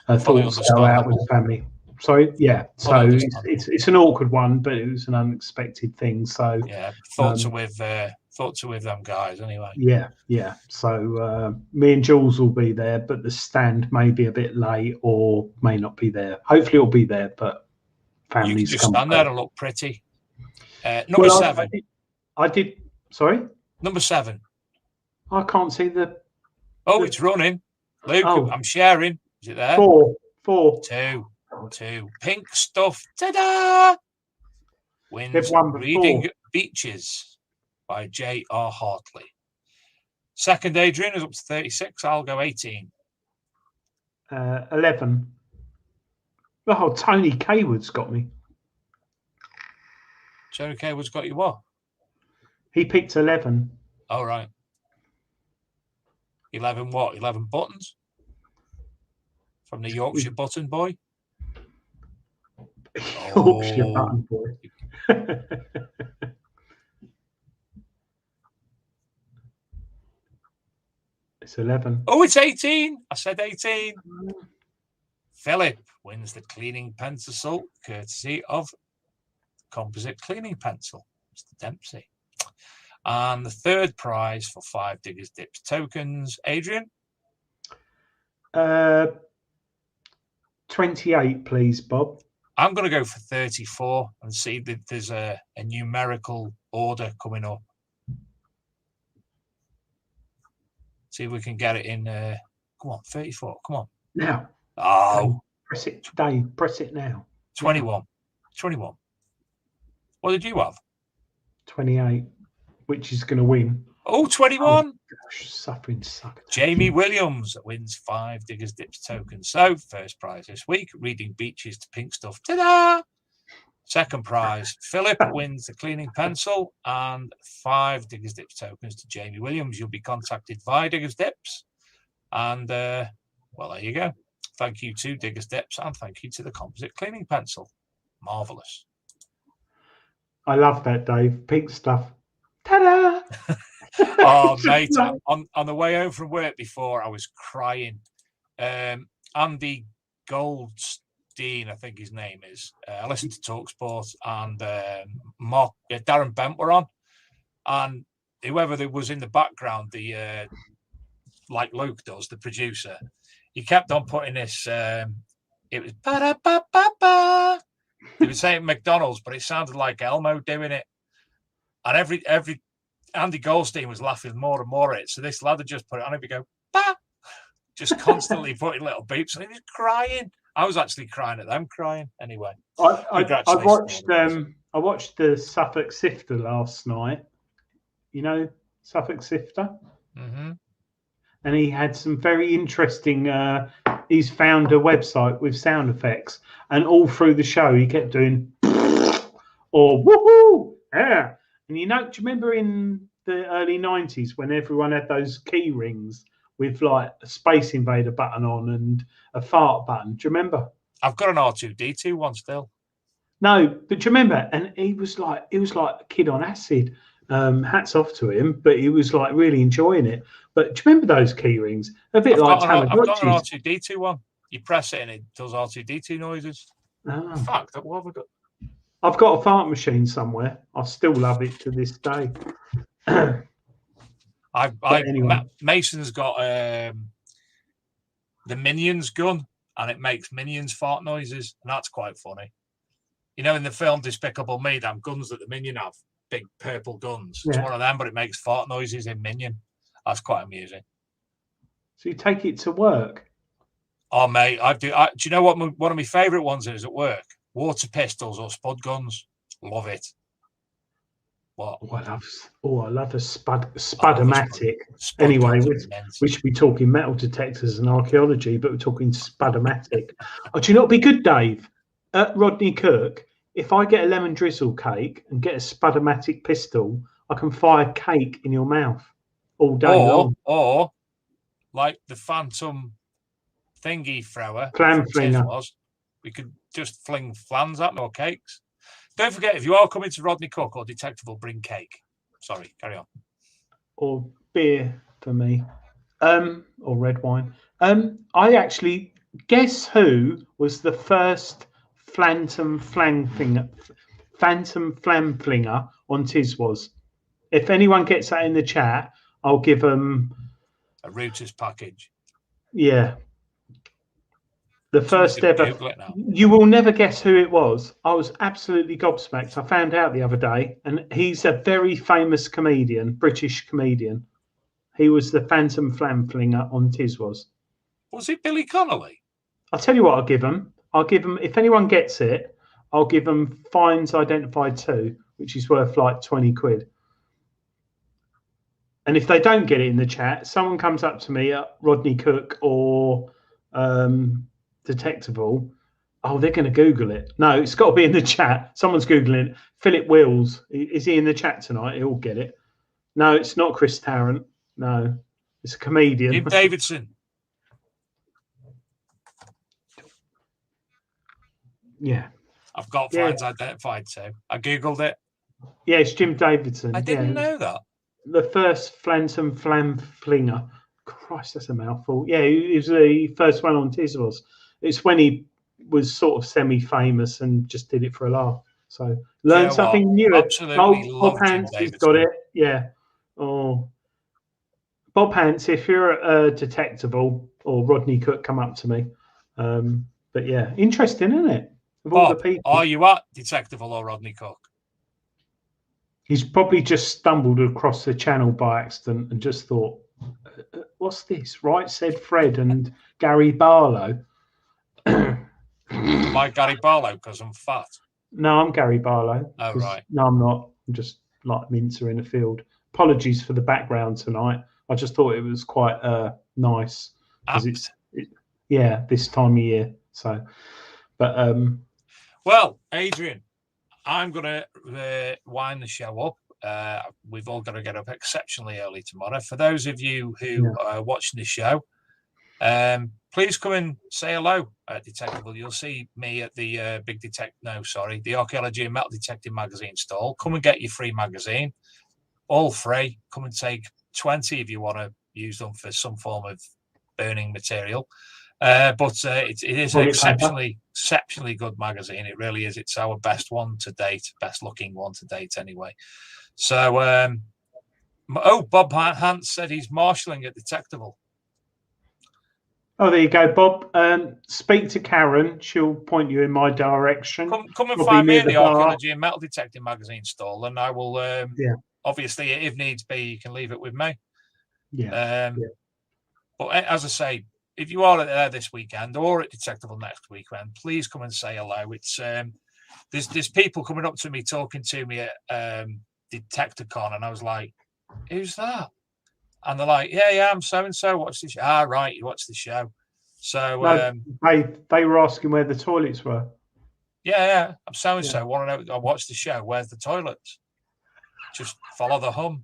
thoughts go out with the family. Sorry, yeah. So it's an awkward one, but it was an unexpected thing. So yeah, thoughts are with them guys anyway. Yeah. So me and Jules will be there, but the stand may be a bit late or may not be there. Hopefully, it'll be there, but families you can just stand there and look pretty. Number 7. I did. Sorry. Number 7. I can't see the. Oh, it's running. Luke, I'm sharing. Is it there? 4. 2. Pink Stuff. Ta-da! Wins Reading Beaches by J.R. Hartley. Second, Adrian is up to 36. I'll go 18. 11. Oh, Tony Kaywood's got me. Tony Kaywood's got you what? He picked 11. Oh, right. 11 what? 11 buttons? From the Yorkshire Button Boy? Yorkshire Button Boy. It's 11. Oh, it's 18. I said 18. Philip wins the cleaning pencil, courtesy of Composite Cleaning Pencil, Mr. Dempsey. And the third prize for 5 Diggers Dips tokens, Adrian? 28, please, Bob. I'm going to go for 34 and see that there's a numerical order coming up. See if we can get it in. Come on, 34. Come on. Now. Oh. Press it, Dave. Press it now. 21. 21. What did you have? 28, which is going to win. Oh, 21. Oh, gosh, suffering sucker. Jamie Williams wins 5 Diggers Dips tokens. So, first prize this week, Reading Beaches to Pink Stuff. Ta-da! Second prize, Philip wins the cleaning pencil and 5 Diggers Dips tokens to Jamie Williams. You'll be contacted via Diggers Dips. And, well, there you go. Thank you to Diggers Dips and thank you to the Composite Cleaning Pencil. Marvellous. I love that, Dave. Pink Stuff. Ta-da! Oh, mate, on the way home from work before, I was crying. Andy Goldstein, I think his name is. I listened to TalkSport and Darren Bent were on. And whoever there was in the background, like Luke does, the producer, he kept on putting this, it was ba-da-ba-ba-ba. They would say it McDonald's, but it sounded like Elmo doing it. And every Andy Goldstein was laughing more and more at it. So this lad had just put it on and he'd go, bah! Just constantly putting little beeps and he was crying. I was actually crying at them crying. Anyway. I watched the Suffolk Sifter last night. You know, Suffolk Sifter? Mm-hmm. And he had some very interesting he's found a website with sound effects, and all through the show he kept doing or woohoo, yeah. And do you remember in the early 90s when everyone had those key rings with like a Space Invader button on and a fart button? Do you remember? I've got an R2D2 one still. No, but do you remember? And he was like a kid on acid. Hats off to him, but he was like really enjoying it. But do you remember those key rings? A bit like Tamagotchis. I've got an R2D2 one. You press it and it does R2D2 noises. Oh. Fuck, what have I got? I've got a fart machine somewhere. I still love it to this day. Anyway. Mason's got the Minions gun, and it makes Minions fart noises, and that's quite funny. you know, in the film Despicable Me, them guns that the Minion have, big purple guns. It's one of them, but it makes fart noises in Minion. That's quite amusing. So you take it to work? Oh, mate, I do. Do you know what one of my favourite ones is at work? Water pistols or spud guns. Love it. What? I love a spudomatic. Spud Anyway, guns we should be talking metal detectors and archaeology, but we're talking spudomatic. Oh, do you know what'd be good, Dave? At Rodney Cook, if I get a lemon drizzle cake and get a spudomatic pistol, I can fire cake in your mouth all day long. Or like the Phantom thingy thrower, Flam flinger. We could just fling flans at me or cakes. Don't forget, if you are coming to Rodney Cook or Detectable, bring cake. Sorry, carry on. Or beer for me, or red wine. I actually guess who was the first phantom flam flinger on Tiswas. If anyone gets that in the chat, I'll give them a Rooters package. Yeah. The first ever. You will never guess who it was. I was absolutely gobsmacked. I found out the other day, and he's a very famous comedian, British comedian. He was the Phantom Flam Flinger on Tiswas. Was it Billy Connolly? I'll tell you what I'll give them. If anyone gets it, I'll give them fines identified 2, which is worth like 20 quid. And if they don't get it in the chat, someone comes up to me at Rodney Cook or Detectable. Oh, they're going to Google it. No, it's got to be in the chat. Someone's Googling it. Philip Wills. Is he in the chat tonight? He'll get it. No, it's not Chris Tarrant. No, it's a comedian. Jim Davidson. Yeah. I've got fines identified too. I Googled it. Yeah, it's Jim Davidson. I didn't know that. The first Phantom Flam Flinger. Christ, that's a mouthful. Yeah, he was the first one on Tiswas. It's when he was sort of semi-famous and just did it for a laugh. So learn something new. Absolutely love Bob Hance, he's got it. Yeah. Oh, Bob Hance, if you're a Detectable or Rodney Cook, come up to me. But yeah, interesting, isn't it? Of all the people. Are you at Detectable or Rodney Cook? He's probably just stumbled across the channel by accident and just thought, what's this? Right, said Fred and Gary Barlow. Am I Gary Barlow because I'm fat? No, I'm Gary Barlow. Oh, right. No, I'm not. I'm just like Mincer in the field. Apologies for the background tonight. I just thought it was quite nice because it's this time of year. So, but well, Adrian, I'm going to wind the show up. We've all got to get up exceptionally early tomorrow. For those of you who are watching the show, please come and say hello at Detectable. You'll see me at the the Archaeology and Metal Detecting magazine stall. Come and get your free magazine, all free. Come and take 20 if you want to use them for some form of burning material. But it is an exceptionally good magazine. It really is. It's our best one to date, best looking one to date anyway. So, Bob Hance said he's marshalling at Detectable. Oh, there you go, Bob. Speak to Karen. She'll point you in my direction. Come and find me in the Archaeology and Metal Detecting magazine stall, and I will. Obviously, if needs be, you can leave it with me. But as I say, if you are there this weekend or at Detectable next weekend, please come and say hello. It's there's people coming up to me, talking to me at DetectorCon, and I was like, "Who's that?" And they're like, "Yeah, I'm so and so. Watch the show." Ah, right, you watch the show. So they were asking where the toilets were. Yeah, I'm so and so. Want to know? I watched the show. Where's the toilets? Just follow the hum.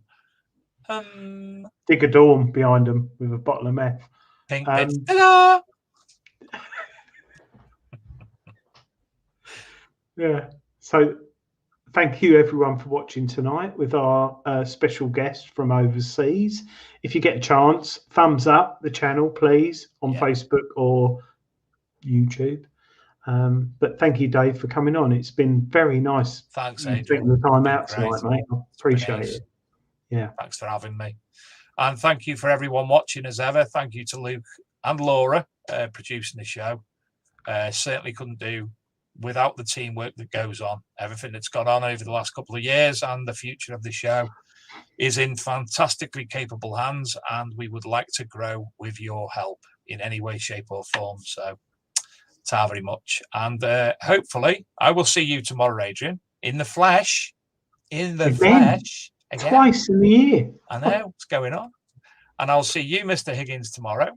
Dig a dorm behind them with a bottle of meth. Pink hello. Yeah. So thank you everyone for watching tonight with our special guest from overseas. If you get a chance, thumbs up the channel, please, on Facebook or YouTube. But thank you, Dave, for coming on. It's been very nice. Thanks, Adrian. Taking the time out tonight, mate. I appreciate it. Yeah. Thanks for having me. And thank you for everyone watching as ever. Thank you to Luke and Laura producing the show. Certainly couldn't do without the teamwork that goes on. Everything that's gone on over the last couple of years and the future of the show is in fantastically capable hands, and we would like to grow with your help in any way, shape or form. So ta very much. And hopefully I will see you tomorrow, Adrian, in the flesh. Again. Twice in the year. I know what's going on. And I'll see you, Mr. Higgins, tomorrow.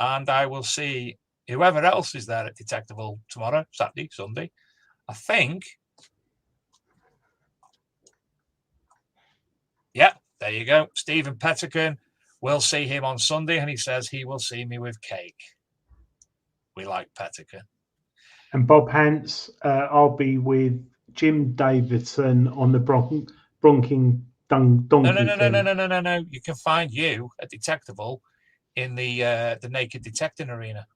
And I will see whoever else is there at Detectable tomorrow, Saturday, Sunday. I think. Yeah, there you go. Stephen Pettican. We'll see him on Sunday, and he says he will see me with cake. We like Pettican. And Bob Hance, I'll be with Jim Davidson on the Bronking Donkey. No. You can find you at Detectable in the Naked Detecting Arena.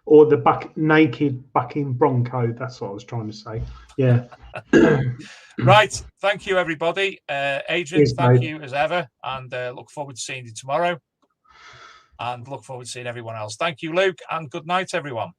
Or the naked bucking bronco. That's what I was trying to say. Yeah. Right. Thank you, everybody. Adrian, thank you as ever. And look forward to seeing you tomorrow. And look forward to seeing everyone else. Thank you, Luke. And good night, everyone.